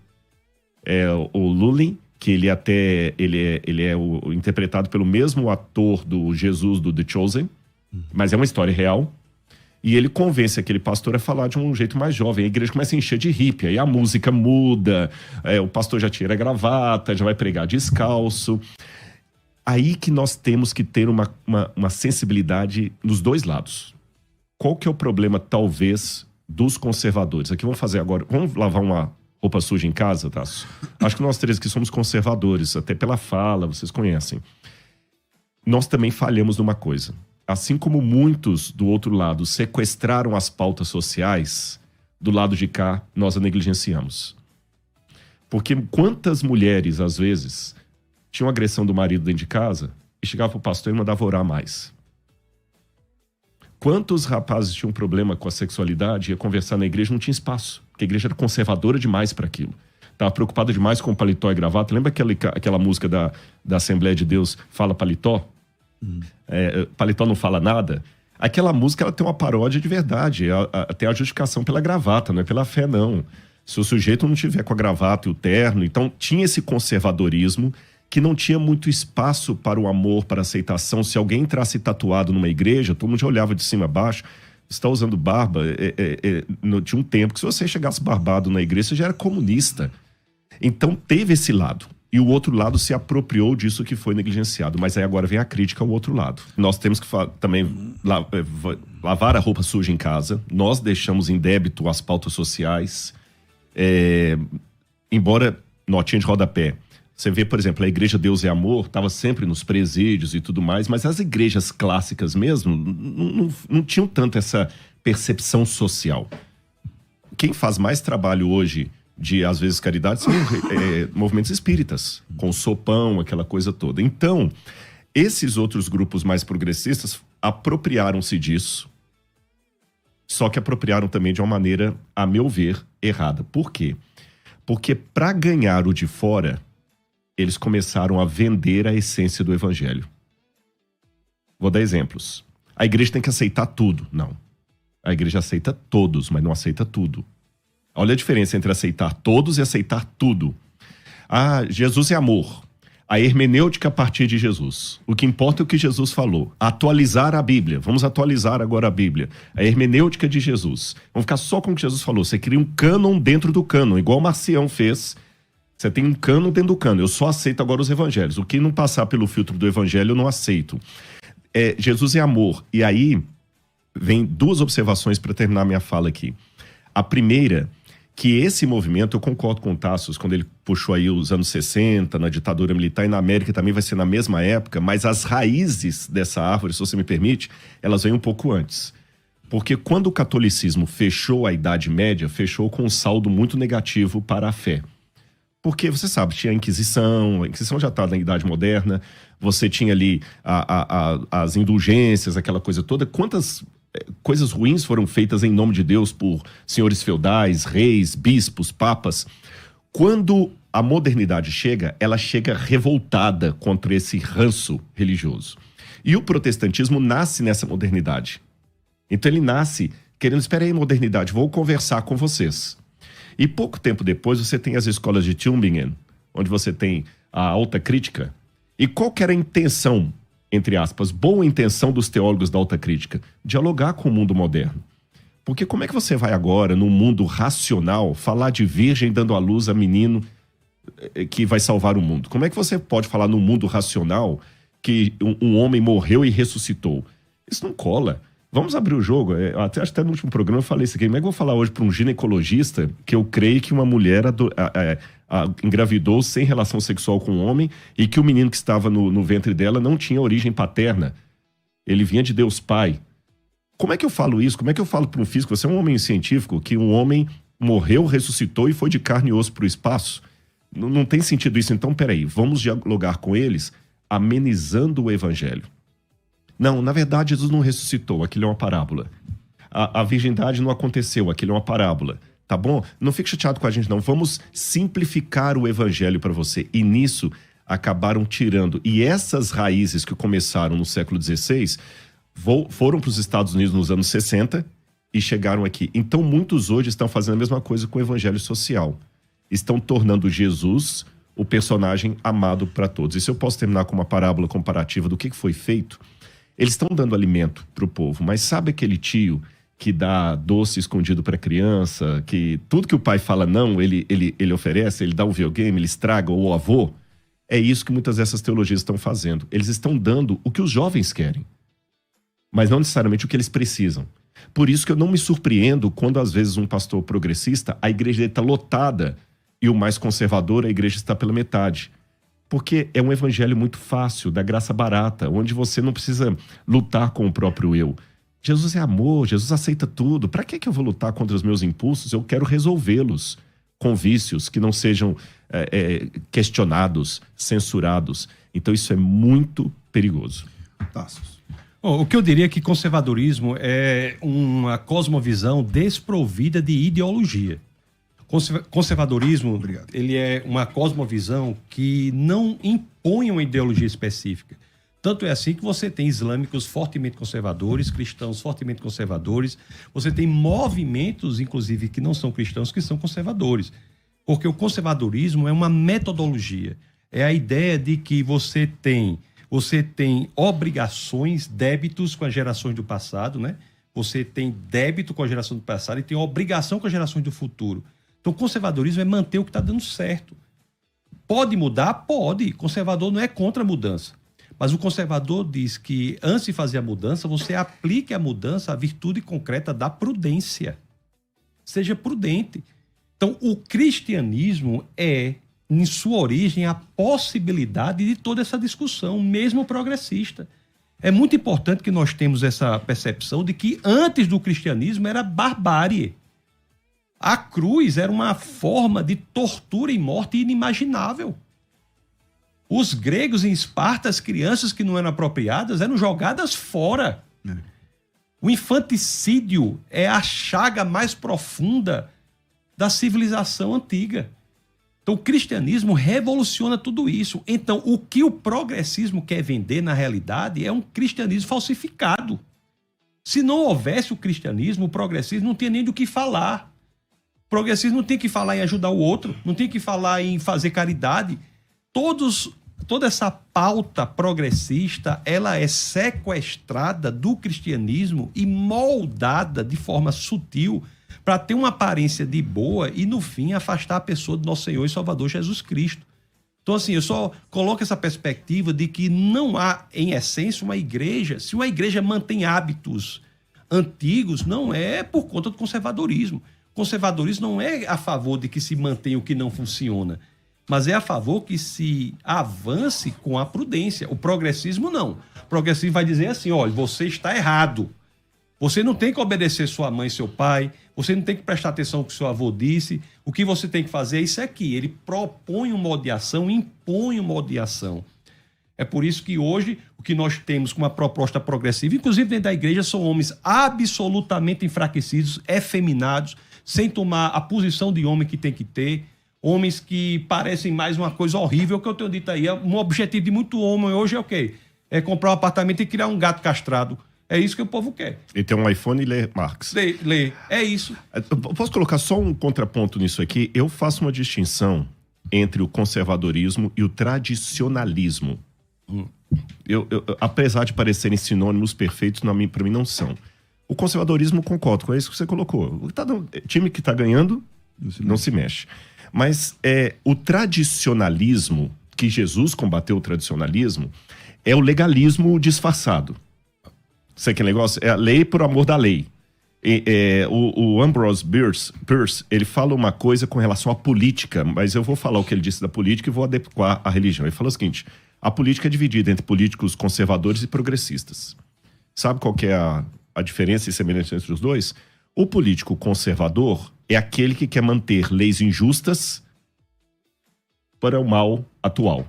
o Lulin, que ele é interpretado pelo mesmo ator do Jesus do The Chosen, mas é uma história real. E ele convence aquele pastor a falar de um jeito mais jovem. A igreja começa a encher de hippie. Aí a música muda, o pastor já tira a gravata, já vai pregar descalço. Aí que nós temos que ter uma sensibilidade nos dois lados. Qual que é o problema, talvez, dos conservadores? Aqui vamos fazer agora... Vamos lavar uma roupa suja em casa, Tasso? Acho que nós três aqui somos conservadores, até pela fala, vocês conhecem. Nós também falhamos numa coisa. Assim como muitos do outro lado sequestraram as pautas sociais, do lado de cá nós a negligenciamos. Porque quantas mulheres, às vezes, tinham agressão do marido dentro de casa e chegava pro pastor e mandava orar mais? Quantos rapazes tinham problema com a sexualidade e ia conversar na igreja, não tinha espaço, porque a igreja era conservadora demais para aquilo. Estava preocupada demais com paletó e gravata. Lembra aquela música da Assembleia de Deus, Fala Paletó? Paletó não fala nada. Aquela música ela tem uma paródia de verdade, tem a justificação pela gravata, não é pela fé não. Se o sujeito não tiver com a gravata e o terno, então tinha esse conservadorismo que não tinha muito espaço para o amor, para a aceitação. Se alguém entrasse tatuado numa igreja, todo mundo já olhava de cima a baixo. Você está usando barba? Tinha um tempo que se você chegasse barbado na igreja, você já era comunista. Então teve esse lado. E o outro lado se apropriou disso que foi negligenciado. Mas aí agora vem a crítica ao outro lado. Nós temos que também lavar a roupa suja em casa. Nós deixamos em débito as pautas sociais. Embora notinha de rodapé. Você vê, por exemplo, a Igreja Deus é Amor, estava sempre nos presídios e tudo mais, mas as igrejas clássicas mesmo não tinham tanto essa percepção social. Quem faz mais trabalho hoje de, às vezes, caridade são movimentos espíritas, com sopão, aquela coisa toda. Então, esses outros grupos mais progressistas apropriaram-se disso, só que apropriaram também de uma maneira, a meu ver, errada. Por quê? Porque para ganhar o de fora, eles começaram a vender a essência do evangelho. Vou dar exemplos. A igreja tem que aceitar tudo. Não. A igreja aceita todos, mas não aceita tudo. Olha a diferença entre aceitar todos e aceitar tudo. Ah, Jesus é amor. A hermenêutica a partir de Jesus. O que importa é o que Jesus falou. Atualizar a Bíblia. Vamos atualizar agora a Bíblia. A hermenêutica de Jesus. Vamos ficar só com o que Jesus falou. Você cria um cânon dentro do cânon, igual o Marcião fez. Você tem um cânon dentro do cânon. Eu só aceito agora os evangelhos. O que não passar pelo filtro do evangelho, eu não aceito. Jesus é amor. E aí, vem duas observações para terminar minha fala aqui. A primeira, que esse movimento, eu concordo com o Tassos, quando ele puxou aí os anos 60, na ditadura militar, e na América também vai ser na mesma época, mas as raízes dessa árvore, se você me permite, elas vêm um pouco antes. Porque quando o catolicismo fechou a Idade Média, fechou com um saldo muito negativo para a fé. Porque, você sabe, tinha a Inquisição já está na Idade Moderna, você tinha ali as indulgências, aquela coisa toda. Quantas coisas ruins foram feitas em nome de Deus por senhores feudais, reis, bispos, papas? Quando a modernidade chega, ela chega revoltada contra esse ranço religioso. E o protestantismo nasce nessa modernidade. Então ele nasce querendo, espera aí, modernidade, vou conversar com vocês. E pouco tempo depois você tem as escolas de Tübingen, onde você tem a alta crítica. E qual que era a intenção, entre aspas, boa intenção dos teólogos da alta crítica? Dialogar com o mundo moderno. Porque como é que você vai agora, num mundo racional, falar de virgem dando à luz a menino que vai salvar o mundo? Como é que você pode falar num mundo racional que um homem morreu e ressuscitou? Isso não cola. Vamos abrir o jogo. Até no último programa eu falei isso aqui. Como é que eu vou falar hoje para um ginecologista que eu creio que uma mulher engravidou sem relação sexual com um homem e que o menino que estava no ventre dela não tinha origem paterna? Ele vinha de Deus Pai. Como é que eu falo isso? Como é que eu falo para um físico? Você é um homem científico que um homem morreu, ressuscitou e foi de carne e osso para o espaço? Não tem sentido isso. Então, peraí, vamos dialogar com eles amenizando o evangelho. Não, na verdade, Jesus não ressuscitou, aquilo é uma parábola. A virgindade não aconteceu, aquilo é uma parábola. Tá bom? Não fique chateado com a gente, não. Vamos simplificar o evangelho para você. E nisso, acabaram tirando. E essas raízes que começaram no século XVI foram para os Estados Unidos nos anos 60 e chegaram aqui. Então, muitos hoje estão fazendo a mesma coisa com o evangelho social. Estão tornando Jesus o personagem amado para todos. E se eu posso terminar com uma parábola comparativa do que foi feito... Eles estão dando alimento para o povo, mas sabe aquele tio que dá doce escondido para a criança, que tudo que o pai fala não, ele oferece, ele dá um videogame, ele estraga, ou o avô? É isso que muitas dessas teologias estão fazendo. Eles estão dando o que os jovens querem, mas não necessariamente o que eles precisam. Por isso que eu não me surpreendo quando, às vezes, um pastor progressista, a igreja dele está lotada e o mais conservador, a igreja está pela metade. Porque é um evangelho muito fácil, da graça barata, onde você não precisa lutar com o próprio eu. Jesus é amor, Jesus aceita tudo. Para que eu vou lutar contra os meus impulsos? Eu quero resolvê-los com vícios que não sejam questionados, censurados. Então isso é muito perigoso. Tassos. O que eu diria é que conservadorismo é uma cosmovisão desprovida de ideologia. Conservadorismo, ele é uma cosmovisão que não impõe uma ideologia específica. Tanto é assim que você tem islâmicos fortemente conservadores, cristãos fortemente conservadores, você tem movimentos, inclusive, que não são cristãos, que são conservadores. Porque o conservadorismo é uma metodologia. É a ideia de que você tem obrigações, débitos com as gerações do passado, né? Você tem débito com a geração do passado e tem obrigação com as gerações do futuro. Então, o conservadorismo é manter o que está dando certo. Pode mudar? Pode. Conservador não é contra a mudança. Mas o conservador diz que, antes de fazer a mudança, você aplique a mudança à virtude concreta da prudência. Seja prudente. Então, o cristianismo é, em sua origem, a possibilidade de toda essa discussão, mesmo progressista. É muito importante que nós temos essa percepção de que, antes do cristianismo, era barbárie. A cruz era uma forma de tortura e morte inimaginável. Os gregos em Esparta, as crianças que não eram apropriadas eram jogadas fora. O infanticídio é a chaga mais profunda da civilização antiga. Então, o cristianismo revoluciona tudo isso. Então, o que o progressismo quer vender, na realidade, é um cristianismo falsificado. Se não houvesse o cristianismo, o progressismo não tinha nem do que falar. O progressismo não tem que falar em ajudar o outro, não tem que falar em fazer caridade. Toda essa pauta progressista, ela é sequestrada do cristianismo e moldada de forma sutil para ter uma aparência de boa e, no fim, afastar a pessoa do nosso Senhor e Salvador Jesus Cristo. Então, assim, eu só coloco essa perspectiva de que não há, em essência, uma igreja. Se uma igreja mantém hábitos antigos, não é por conta do conservadorismo. O conservadorismo não é a favor de que se mantenha o que não funciona, mas é a favor que se avance com a prudência. O progressismo não. O progressismo vai dizer assim, olha, você está errado. Você não tem que obedecer sua mãe e seu pai, você não tem que prestar atenção no que seu avô disse, o que você tem que fazer é isso aqui. Ele propõe um modo de ação, impõe um modo de ação. É por isso que hoje o que nós temos com uma proposta progressiva, inclusive dentro da igreja, são homens absolutamente enfraquecidos, efeminados, sem tomar a posição de homem que tem que ter, homens que parecem mais uma coisa horrível, que eu tenho dito aí, um objetivo de muito homem hoje é o quê? É comprar um apartamento e criar um gato castrado. É isso que o povo quer. E ter um iPhone e ler Marx. Ler. É isso. Eu posso colocar só um contraponto nisso aqui? Eu faço uma distinção entre o conservadorismo e o tradicionalismo. Apesar de parecerem sinônimos perfeitos, para mim não são. O conservadorismo, concordo com isso que você colocou. Time que está ganhando não se mexe. Mas o tradicionalismo, que Jesus combateu o tradicionalismo, é o legalismo disfarçado. Sabe que negócio? É a lei por amor da lei. O Ambrose Bierce, ele fala uma coisa com relação à política, mas eu vou falar o que ele disse da política e vou adequar à religião. Ele falou o seguinte, a política é dividida entre políticos conservadores e progressistas. Sabe qual que é a diferença e semelhança entre os dois? O político conservador é aquele que quer manter leis injustas para o mal atual.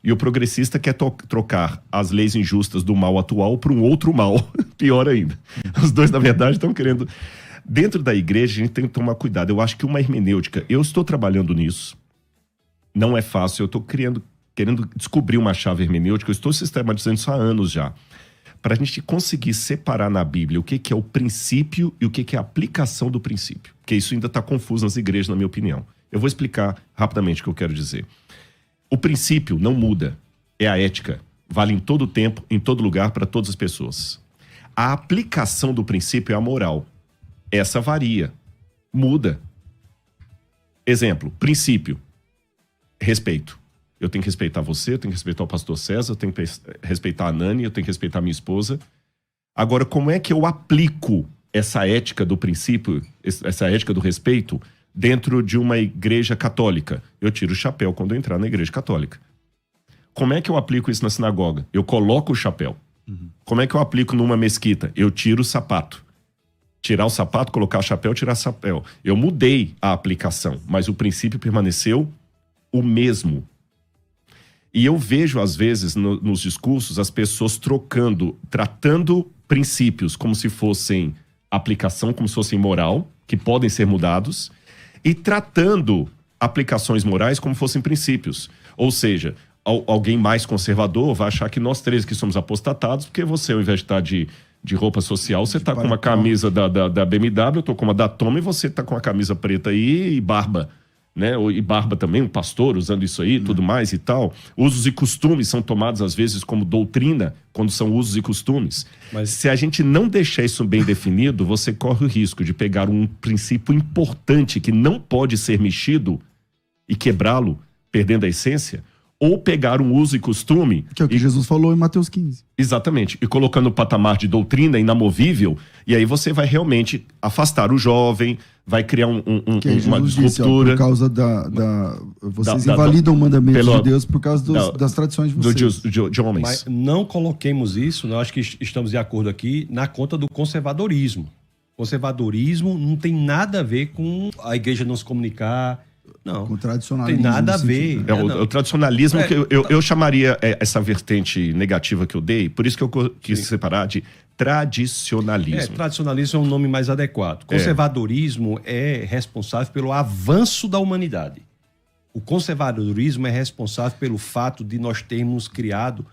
E o progressista quer trocar as leis injustas do mal atual para um outro mal, pior ainda. Os dois, na verdade, estão querendo... Dentro da igreja, a gente tem que tomar cuidado. Eu acho que uma hermenêutica... Eu estou trabalhando nisso. Não é fácil. Eu estou querendo descobrir uma chave hermenêutica. Eu estou sistematizando isso há anos já. Para a gente conseguir separar na Bíblia o que é o princípio e o que é a aplicação do princípio. Porque isso ainda está confuso nas igrejas, na minha opinião. Eu vou explicar rapidamente o que eu quero dizer. O princípio não muda, é a ética. Vale em todo tempo, em todo lugar, para todas as pessoas. A aplicação do princípio é a moral. Essa varia, muda. Exemplo, princípio, respeito. Eu tenho que respeitar você, eu tenho que respeitar o pastor César, eu tenho que respeitar a Nani, eu tenho que respeitar a minha esposa. Agora, como é que eu aplico essa ética do princípio, essa ética do respeito, dentro de uma igreja católica? Eu tiro o chapéu quando eu entrar na igreja católica. Como é que eu aplico isso na sinagoga? Eu coloco o chapéu. Como é que eu aplico numa mesquita? Eu tiro o sapato. Tirar o sapato, colocar o chapéu, tirar o chapéu. Eu mudei a aplicação, mas o princípio permaneceu o mesmo. E eu vejo, às vezes, nos discursos, as pessoas tratando princípios como se fossem aplicação, como se fossem moral, que podem ser mudados, e tratando aplicações morais como fossem princípios. Ou seja, alguém mais conservador vai achar que nós 3 que somos apostatados, porque você, ao invés de estar de roupa social, você tá com uma camisa da BMW, eu tô com uma da Toma, e você tá com uma camisa preta aí e barba, né? E barba também, um pastor usando isso aí, tudo mais e tal. Usos e costumes são tomados às vezes como doutrina, quando são usos e costumes. Mas se a gente não deixar isso bem definido, você corre o risco de pegar um princípio importante que não pode ser mexido e quebrá-lo, perdendo a essência, ou pegar um uso e costume... Que é o que Jesus falou em Mateus 15. Exatamente. E colocando o patamar de doutrina inamovível, e aí você vai realmente afastar o jovem, vai criar uma disruptura. Disse, por causa vocês invalidam o mandamento de Deus por causa das tradições de vocês. De homens. Mas não coloquemos isso, nós acho que estamos de acordo aqui, na conta do conservadorismo. Conservadorismo não tem nada a ver com a igreja não se comunicar... Não, com o tradicionalismo. Tem nada a ver. O tradicionalismo, que eu chamaria essa vertente negativa que eu dei, por isso que eu quis separar de tradicionalismo. Tradicionalismo é um nome mais adequado. Conservadorismo é responsável pelo avanço da humanidade. O conservadorismo é responsável pelo fato de nós termos criado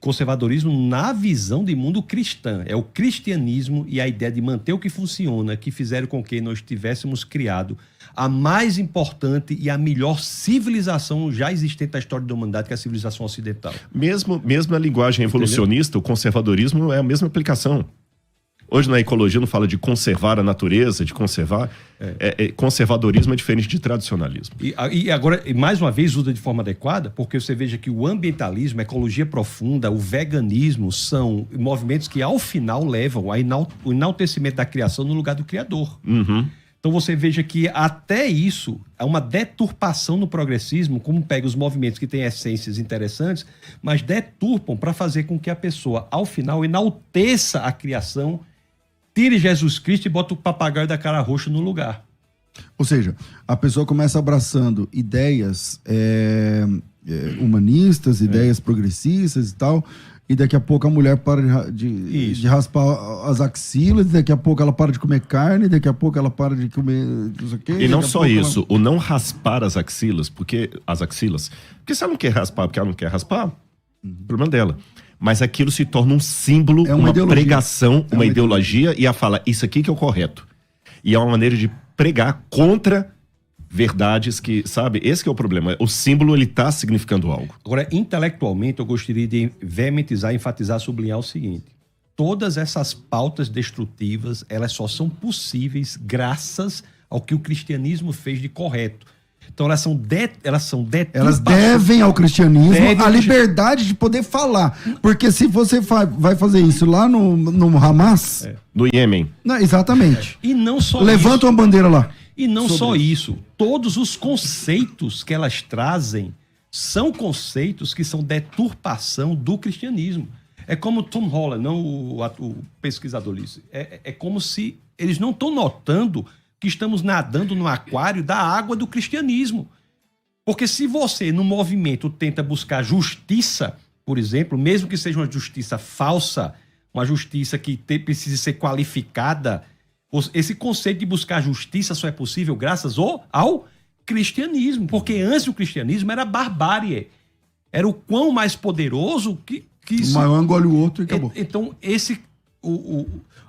conservadorismo na visão de mundo cristã. É o cristianismo e a ideia de manter o que funciona que fizeram com que nós tivéssemos criado a mais importante e a melhor civilização já existente na história da humanidade, que é a civilização ocidental. Mesmo na linguagem evolucionista, o conservadorismo é a mesma aplicação. Hoje na ecologia não fala de conservar a natureza, de conservar. Conservadorismo é diferente de tradicionalismo. E agora, mais uma vez, usa de forma adequada, porque você veja que o ambientalismo, a ecologia profunda, o veganismo são movimentos que, ao final, levam ao enaltecimento da criação no lugar do Criador. Uhum. Então você veja que até isso é uma deturpação no progressismo, como pega os movimentos que têm essências interessantes, mas deturpam para fazer com que a pessoa, ao final, enalteça a criação, tire Jesus Cristo e bota o papagaio da cara roxa no lugar. Ou seja, a pessoa começa abraçando ideias humanistas, ideias progressistas e tal, e daqui a pouco a mulher para de raspar as axilas, daqui a pouco ela para de comer carne, daqui a pouco ela para de comer não sei o quê. E não só isso, o não raspar as axilas, porque se ela não quer raspar porque ela não quer raspar, problema dela. Mas aquilo se torna um símbolo, uma pregação, uma ideologia, e ela fala, isso aqui que é o correto. E é uma maneira de pregar contra verdades que, sabe, esse que é o problema. O símbolo, ele tá significando algo. Agora, intelectualmente, eu gostaria de veementizar, enfatizar, sublinhar o seguinte. Todas essas pautas destrutivas, elas só são possíveis graças ao que o cristianismo fez de correto. Então, elas devem ao cristianismo a liberdade de poder falar. Porque se você vai fazer isso lá no Hamas... No Iêmen. Não, exatamente. E não só Levanta uma bandeira lá. E não só isso. Todos os conceitos que elas trazem são conceitos que são deturpação do cristianismo. É como Tom Holland, não o pesquisador disse. É como se eles não estão notando que estamos nadando no aquário da água do cristianismo. Porque se você, no movimento, tenta buscar justiça, por exemplo, mesmo que seja uma justiça falsa, uma justiça que precise ser qualificada, esse conceito de buscar justiça só é possível graças ao cristianismo. Porque antes o cristianismo era barbárie. Era o quão mais poderoso que o maior engole o outro e acabou. Então,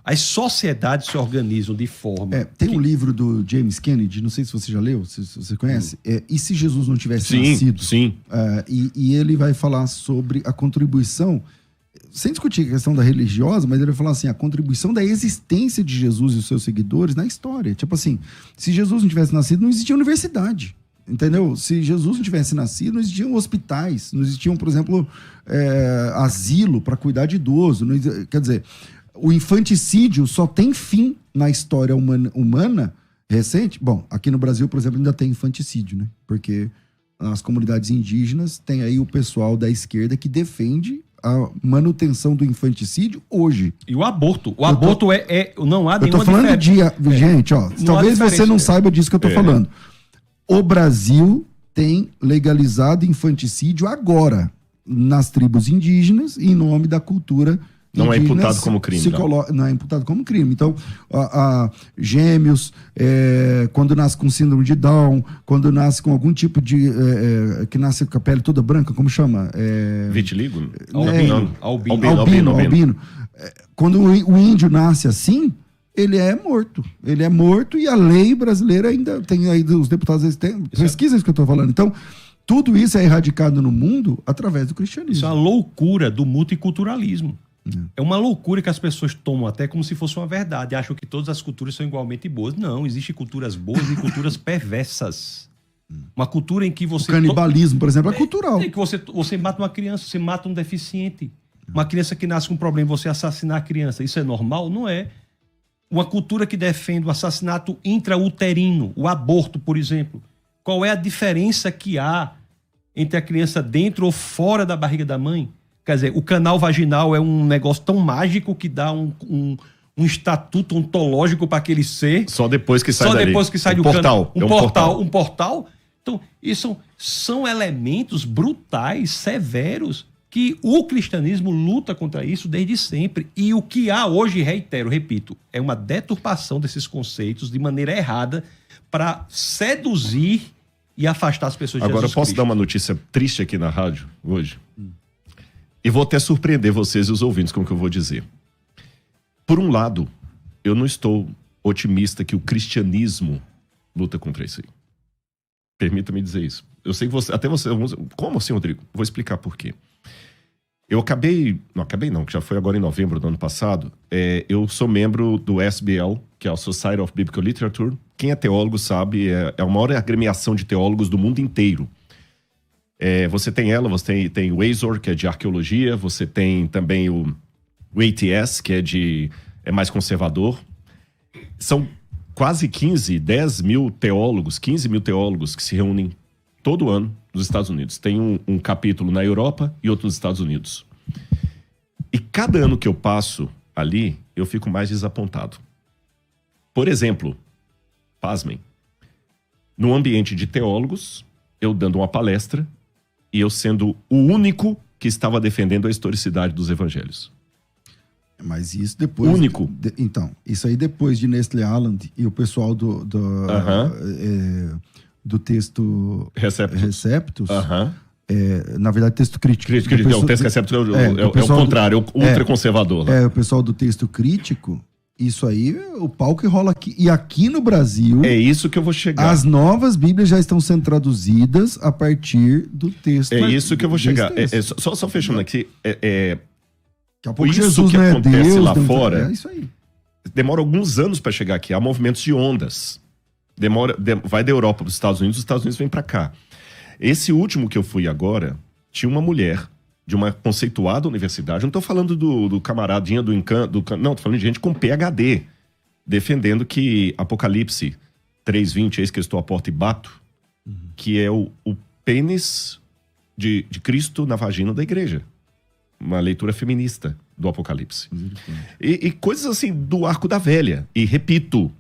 as sociedades se organizam de forma... Tem um livro do James Kennedy, não sei se você já leu, se você conhece. E se Jesus não tivesse nascido? Sim. E ele vai falar sobre a contribuição, sem discutir a questão da religiosa, mas ele vai falar assim, a contribuição da existência de Jesus e os seus seguidores na história. Tipo assim, se Jesus não tivesse nascido, não existia universidade. Entendeu? Se Jesus não tivesse nascido, não existiam hospitais, não existiam, por exemplo, asilo para cuidar de idoso. Quer dizer, o infanticídio só tem fim na história humana recente. Bom, aqui no Brasil, por exemplo, ainda tem infanticídio, né? Porque nas comunidades indígenas tem aí o pessoal da esquerda que defende a manutenção do infanticídio hoje. E o aborto. O aborto não há nenhuma diferença. Eu tô falando gente, ó, talvez você não saiba disso que eu tô falando. O Brasil tem legalizado infanticídio agora nas tribos indígenas em nome da cultura Não é indígenas imputado como crime, não é imputado como crime. Então, gêmeos, quando nasce com síndrome de Down, quando nasce com algum tipo de... que nasce com a pele toda branca, como chama? Vitiligo? Albino. Quando o índio nasce assim, ele é morto. Ele é morto e a lei brasileira ainda tem aí, os deputados pesquisam isso que eu estou falando. Então, tudo isso é erradicado no mundo através do cristianismo. Isso é uma loucura do multiculturalismo. É uma loucura que as pessoas tomam até como se fosse uma verdade. Acham que todas as culturas são igualmente boas. Não, existem culturas boas e culturas perversas. Uma cultura em que você... O canibalismo, por exemplo, é cultural. É que você mata uma criança, você mata um deficiente. Uma criança que nasce com um problema, você assassinar a criança. Isso é normal? Não é. Uma cultura que defende o assassinato intrauterino, o aborto, por exemplo. Qual é a diferença que há entre a criança dentro ou fora da barriga da mãe? Quer dizer, o canal vaginal é um negócio tão mágico que dá um estatuto ontológico para aquele ser. Só depois que sai Só dali. depois que sai do portal. canal. Um portal. Então, isso são elementos brutais, severos, que o cristianismo luta contra isso desde sempre. E o que há hoje, repito, é uma deturpação desses conceitos de maneira errada para seduzir e afastar as pessoas de Agora, Jesus posso Cristo. dar uma notícia triste aqui na rádio hoje? E vou até surpreender vocês e os ouvintes com o que eu vou dizer. Por um lado, eu não estou otimista que o cristianismo luta contra isso aí. Permita-me dizer isso. Eu sei que você... Como assim, Rodrigo? Vou explicar por quê. Eu acabei... Não, que já foi agora em novembro do ano passado. Eu sou membro do SBL, que é a Society of Biblical Literature. Quem é teólogo sabe, é a maior agremiação de teólogos do mundo inteiro. Você tem ela, você tem o Azor, que é de arqueologia, você tem também o ATS, que é mais conservador. São quase 10 mil teólogos, 15 mil teólogos que se reúnem todo ano nos Estados Unidos. Tem um capítulo na Europa e outro nos Estados Unidos. E cada ano que eu passo ali, eu fico mais desapontado. Por exemplo, pasmem, no ambiente de teólogos, eu dando uma palestra e eu sendo o único que estava defendendo a historicidade dos evangelhos. Mas isso depois... Único. Então, isso aí depois de Nestle Aland e o pessoal do texto Receptus, na verdade, texto crítico. O texto Receptus é o contrário, o ultraconservador. O pessoal do texto crítico, isso aí, o pau que rola aqui. E aqui no Brasil... É isso que eu vou chegar. As novas Bíblias já estão sendo traduzidas a partir do texto. É isso que eu vou chegar. Só fechando aqui... Daqui a pouco isso Jesus que não é acontece Deus, lá fora, é isso aí. Demora alguns anos para chegar aqui. Há movimentos de ondas. Vai da Europa para os Estados Unidos vem para cá. Esse último que eu fui agora, tinha uma mulher de uma conceituada universidade. Não estou falando do camaradinha do encanto. Não, estou falando de gente com PhD, defendendo que Apocalipse 3:20, eis que eu estou à porta e bato, que é o pênis de Cristo na vagina da igreja. Uma leitura feminista do Apocalipse. E coisas assim do Arco da Velha. E repito,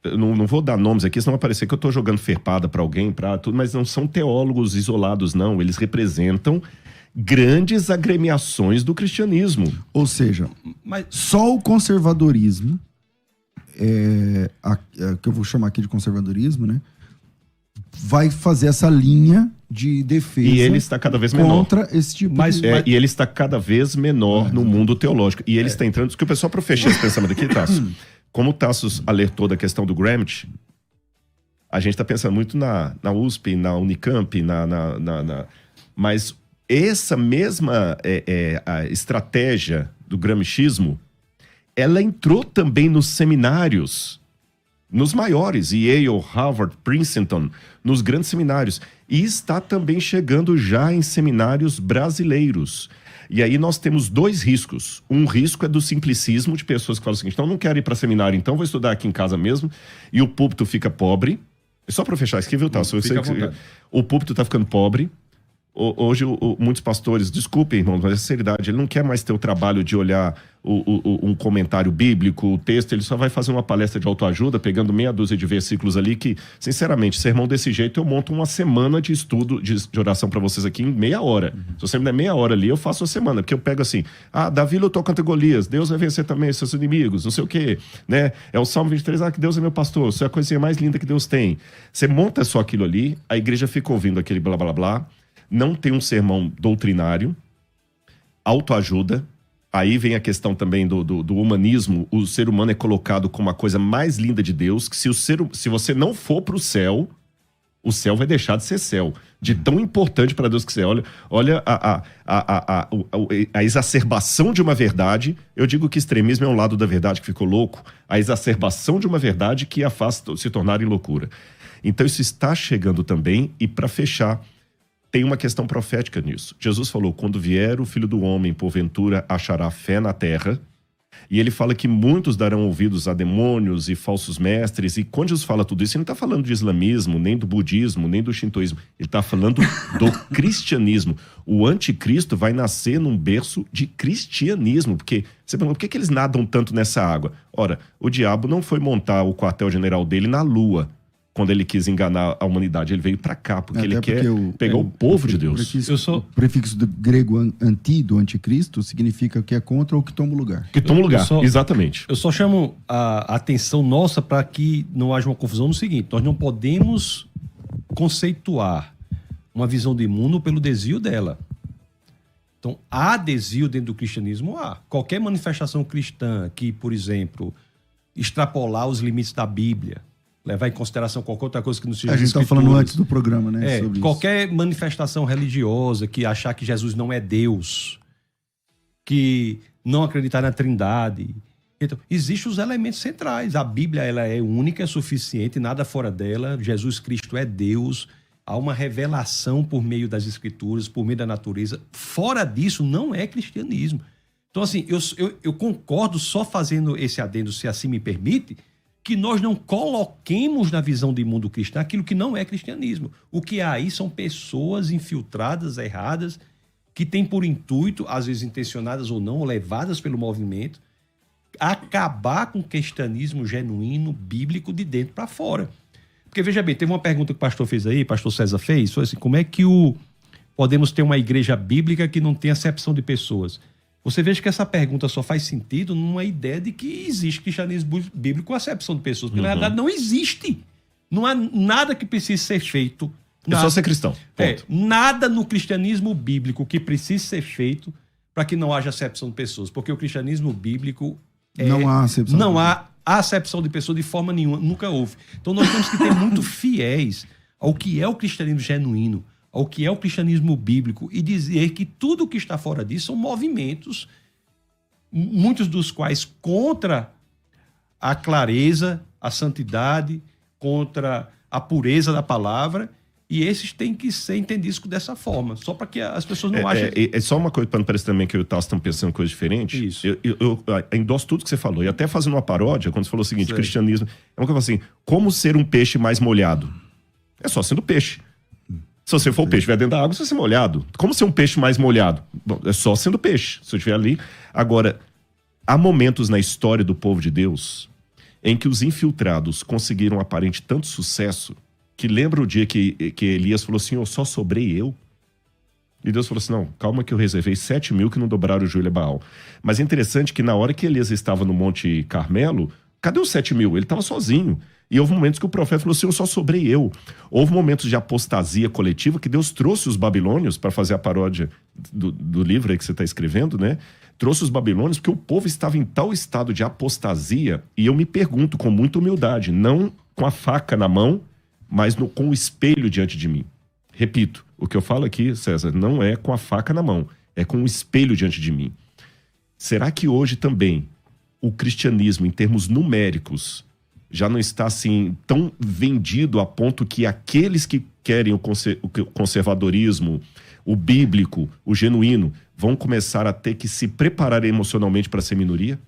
eu não vou dar nomes aqui, senão vai parecer que eu estou jogando ferpada para alguém, para tudo, mas não são teólogos isolados, não. Eles representam grandes agremiações do cristianismo. Ou seja, só o conservadorismo, que eu vou chamar aqui de conservadorismo, né? Vai fazer essa linha de defesa. E ele está cada vez menor. Contra esse tipo E ele está cada vez menor no mundo teológico. E ele está entrando... Que o pessoal, para fechar esse pensamento aqui, Tasso, como o Tasso alertou da questão do Gramsci, a gente está pensando muito na USP, na Unicamp, mas essa mesma a estratégia do gramscismo, ela entrou também nos seminários, nos maiores, Yale, Harvard, Princeton, nos grandes seminários. E está também chegando já em seminários brasileiros. E aí nós temos dois riscos. Um risco é do simplicismo, de pessoas que falam o seguinte: então não quero ir para seminário, então vou estudar aqui em casa mesmo, e o púlpito fica pobre. Só para fechar isso aqui, viu, Tasso? O púlpito está ficando pobre, Hoje, muitos pastores, desculpem, irmão, mas é seriedade, ele não quer mais ter o trabalho de olhar um comentário bíblico, o texto, ele só vai fazer uma palestra de autoajuda, pegando meia dúzia de versículos ali, que, sinceramente, sermão desse jeito, eu monto uma semana de estudo, de oração para vocês aqui em meia hora. Se você me der meia hora ali, eu faço uma semana, porque eu pego assim, Davi lutou contra Golias, Deus vai vencer também os seus inimigos, não sei o quê, né? É o Salmo 23, que Deus é meu pastor, isso é a coisinha mais linda que Deus tem. Você monta só aquilo ali, a igreja fica ouvindo aquele blá, blá, blá, não tem um sermão doutrinário, autoajuda. Aí vem a questão também do humanismo. O ser humano é colocado como a coisa mais linda de Deus, que se você não for para o céu vai deixar de ser céu. De tão importante para Deus que você é. Olha a exacerbação de uma verdade. Eu digo que extremismo é um lado da verdade que ficou louco. A exacerbação de uma verdade que a faz se tornar em loucura. Então isso está chegando também. E para fechar, tem uma questão profética nisso. Jesus falou, quando vier o Filho do Homem, porventura achará fé na terra. E ele fala que muitos darão ouvidos a demônios e falsos mestres. E quando Jesus fala tudo isso, ele não está falando de islamismo, nem do budismo, nem do shintoísmo. Ele está falando do cristianismo. O anticristo vai nascer num berço de cristianismo. Porque você pergunta, por que eles nadam tanto nessa água? Ora, o diabo não foi montar o quartel-general dele na Lua, quando ele quis enganar a humanidade. Ele veio para cá, porque ele quer pegar o povo de Deus. O prefixo do grego anti, do anticristo, significa que é contra ou que toma o lugar. Que toma o lugar, exatamente. Eu só chamo a atenção nossa para que não haja uma confusão no seguinte: nós não podemos conceituar uma visão do mundo pelo desvio dela. Então, há desvio dentro do cristianismo? Há. Qualquer manifestação cristã que, por exemplo, extrapolar os limites da Bíblia, levar em consideração qualquer outra coisa que não seja... A gente estava falando antes do programa, né? Sobre qualquer isso. Manifestação religiosa que achar que Jesus não é Deus, que não acreditar na Trindade. Então, existem os elementos centrais. A Bíblia ela é única, é suficiente, nada fora dela. Jesus Cristo é Deus. Há uma revelação por meio das Escrituras, por meio da natureza. Fora disso, não é cristianismo. Então, assim, eu concordo, só fazendo esse adendo, se assim me permite, que nós não coloquemos na visão de mundo cristão aquilo que não é cristianismo. O que há aí são pessoas infiltradas, erradas, que têm por intuito, às vezes intencionadas ou não, levadas pelo movimento, acabar com o cristianismo genuíno, bíblico, de dentro para fora. Porque, veja bem, teve uma pergunta que o pastor fez aí, o pastor César fez, foi assim, como é que podemos ter uma igreja bíblica que não tem acepção de pessoas? Você veja que essa pergunta só faz sentido numa ideia de que existe cristianismo bíblico com acepção de pessoas, porque na verdade não existe. Não há nada que precise ser feito. É só ser cristão. Nada no cristianismo bíblico que precise ser feito para que não haja acepção de pessoas, porque o cristianismo bíblico não há acepção. Não há acepção de pessoas de forma nenhuma, nunca houve. Então nós temos que ter muito fiéis ao que é o cristianismo genuíno, ao que é o cristianismo bíblico, e dizer que tudo que está fora disso são movimentos, muitos dos quais contra a clareza, a santidade, contra a pureza da palavra, e esses têm que ser entendidos dessa forma, só para que as pessoas não achem... É só uma coisa, para não parecer também que eu e o Tasso estão pensando coisa diferente. Isso. Eu endosso tudo que você falou, e até fazendo uma paródia, quando você falou o seguinte, cristianismo, é uma coisa assim, como ser um peixe mais molhado? É só sendo peixe. Se você for o peixe, estiver dentro da água, você vai ser molhado. Como ser um peixe mais molhado? Bom, é só sendo peixe, se eu estiver ali. Agora, há momentos na história do povo de Deus em que os infiltrados conseguiram um aparente tanto sucesso que lembra o dia que Elias falou assim, só sobrei eu? E Deus falou assim, não, calma que eu reservei 7.000 que não dobraram o joelho a Baal. Mas é interessante que na hora que Elias estava no Monte Carmelo, cadê os 7.000? Ele estava sozinho. E houve momentos que o profeta falou assim, só sobrei eu. Houve momentos de apostasia coletiva que Deus trouxe os babilônios, para fazer a paródia do livro aí que você está escrevendo, né? Trouxe os babilônios porque o povo estava em tal estado de apostasia, e eu me pergunto com muita humildade, não com a faca na mão, mas com o espelho diante de mim. Repito, o que eu falo aqui, César, não é com a faca na mão, é com o espelho diante de mim. Será que hoje também o cristianismo, em termos numéricos, já não está assim tão vendido a ponto que aqueles que querem o conservadorismo, o bíblico, o genuíno, vão começar a ter que se preparar emocionalmente para ser minoria?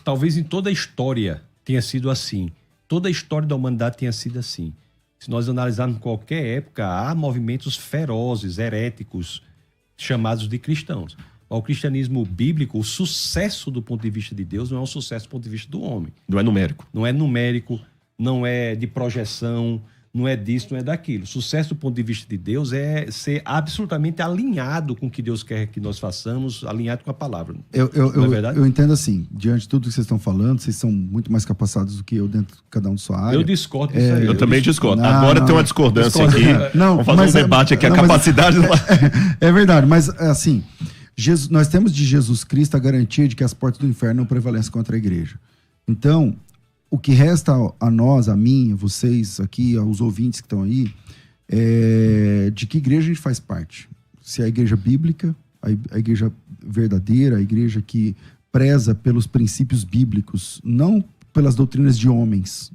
Talvez em toda a história tenha sido assim. Toda a história da humanidade tenha sido assim. Se nós analisarmos qualquer época, há movimentos ferozes, heréticos, chamados de cristãos. O cristianismo bíblico, o sucesso do ponto de vista de Deus não é um sucesso do ponto de vista do homem. Não é numérico. Não é numérico, não é de projeção, não é disso, não é daquilo. Sucesso do ponto de vista de Deus é ser absolutamente alinhado com o que Deus quer que nós façamos, alinhado com a palavra. Não é verdade? Eu entendo assim, diante de tudo que vocês estão falando, vocês são muito mais capacitados do que eu dentro de cada um de sua área. Eu discordo disso aí. Eu também discordo. Agora tem uma discordância aqui. Não, vamos fazer um debate aqui, a capacidade... É verdade, mas assim, nós temos de Jesus Cristo a garantia de que as portas do inferno não prevalecem contra a igreja. Então, o que resta a nós, a mim, a vocês aqui, aos ouvintes que estão aí, é de que igreja a gente faz parte. Se é a igreja bíblica, a igreja verdadeira, a igreja que preza pelos princípios bíblicos, não pelas doutrinas de homens,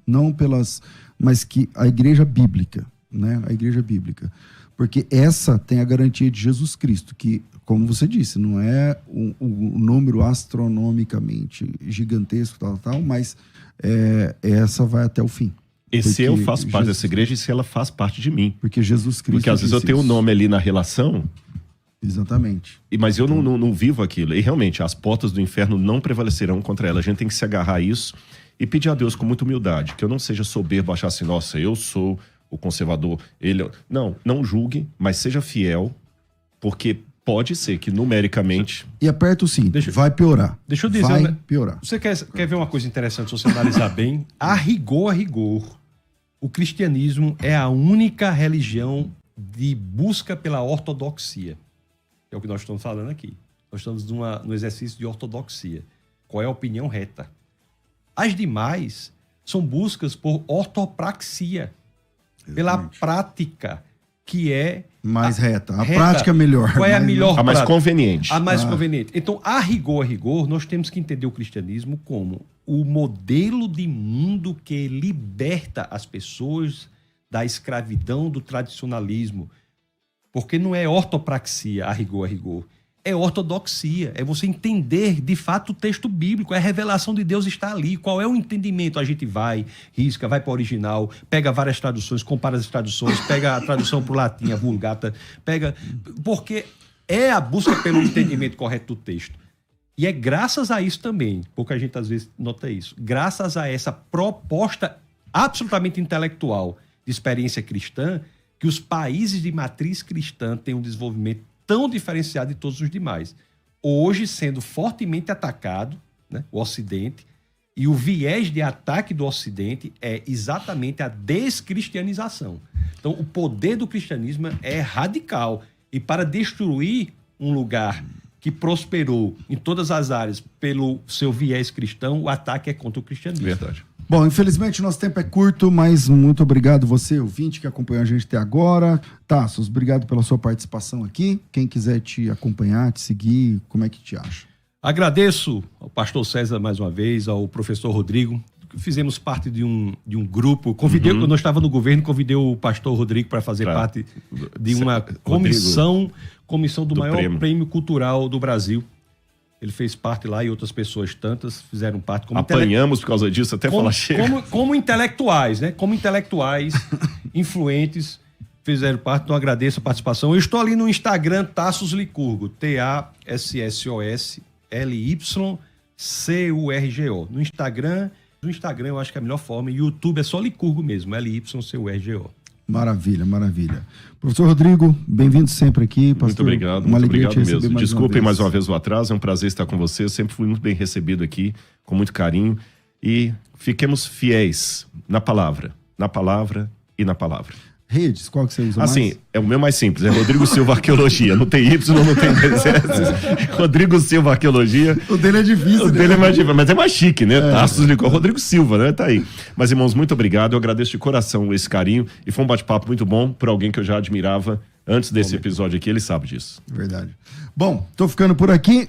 mas que a igreja bíblica, né? A igreja bíblica. Porque essa tem a garantia de Jesus Cristo, que, como você disse, não é um número astronomicamente gigantesco, tal, mas essa vai até o fim. E se eu faço parte dessa igreja e se ela faz parte de mim. Porque Jesus Cristo... Porque às vezes eu tenho um nome ali na relação... Exatamente. Mas eu não vivo aquilo. E realmente, as portas do inferno não prevalecerão contra ela. A gente tem que se agarrar a isso e pedir a Deus com muita humildade. Que eu não seja soberbo, achar assim, nossa, eu sou o conservador. Não julgue, mas seja fiel, porque pode ser que numericamente... E aperta o cinto, vai piorar. Deixa eu dizer... Vai piorar. Você quer ver uma coisa interessante, se você analisar bem? A rigor, o cristianismo é a única religião de busca pela ortodoxia. É o que nós estamos falando aqui. Nós estamos no exercício de ortodoxia. Qual é a opinião reta? As demais são buscas por ortopraxia. Pela prática, que é... Mais reta. A prática é melhor. Qual é a melhor a mais conveniente. A mais conveniente. Então, a rigor, nós temos que entender o cristianismo como o modelo de mundo que liberta as pessoas da escravidão, do tradicionalismo. Porque não é ortopraxia, a rigor. É ortodoxia. É você entender, de fato, o texto bíblico. A revelação de Deus está ali. Qual é o entendimento? A gente vai, risca, vai para o original, pega várias traduções, compara as traduções, pega a tradução para o latim, a vulgata, pega... Porque é a busca pelo entendimento correto do texto. E é graças a isso também, pouca gente às vezes nota isso, graças a essa proposta absolutamente intelectual de experiência cristã, que os países de matriz cristã têm um desenvolvimento tão diferenciado de todos os demais. Hoje, sendo fortemente atacado, né, o Ocidente, e o viés de ataque do Ocidente é exatamente a descristianização. Então, o poder do cristianismo é radical. E para destruir um lugar que prosperou em todas as áreas pelo seu viés cristão, o ataque é contra o cristianismo. Verdade. Bom, infelizmente nosso tempo é curto, mas muito obrigado você, ouvinte, que acompanhou a gente até agora. Tassos, obrigado pela sua participação aqui. Quem quiser te acompanhar, te seguir, como é que te acha? Agradeço ao pastor César mais uma vez, ao professor Rodrigo. Fizemos parte de um grupo. Convidei, quando eu estava no governo, convidei o pastor Rodrigo para fazer parte de uma comissão do maior prêmio cultural do Brasil. Ele fez parte lá e outras pessoas tantas fizeram parte. Apanhamos por causa disso, até falar chega. Como intelectuais, né? Como intelectuais influentes fizeram parte, então agradeço a participação. Eu estou ali no Instagram, Tassos Licurgo, TASSOSLYCURGO. No Instagram eu acho que é a melhor forma. YouTube é só Licurgo mesmo, LYCURGO. Maravilha, maravilha. Professor Rodrigo, bem-vindo sempre aqui. Pastor, muito obrigado mesmo. Desculpem mais uma vez o atraso, é um prazer estar com você. Eu sempre fui muito bem recebido aqui, com muito carinho. E fiquemos fiéis na palavra e na palavra. Redes, qual que você usa mais? Assim, é o meu mais simples, é Rodrigo Silva Arqueologia. Não tem Y, não tem S. Rodrigo Silva Arqueologia. O dele é difícil. O dele é mais difícil, mas é mais chique, né? Tassos Licurgo, Rodrigo Silva, né? Tá aí. Mas, irmãos, muito obrigado. Eu agradeço de coração esse carinho. E foi um bate-papo muito bom por alguém que eu já admirava antes desse episódio aqui. Ele sabe disso. Verdade. Bom, tô ficando por aqui.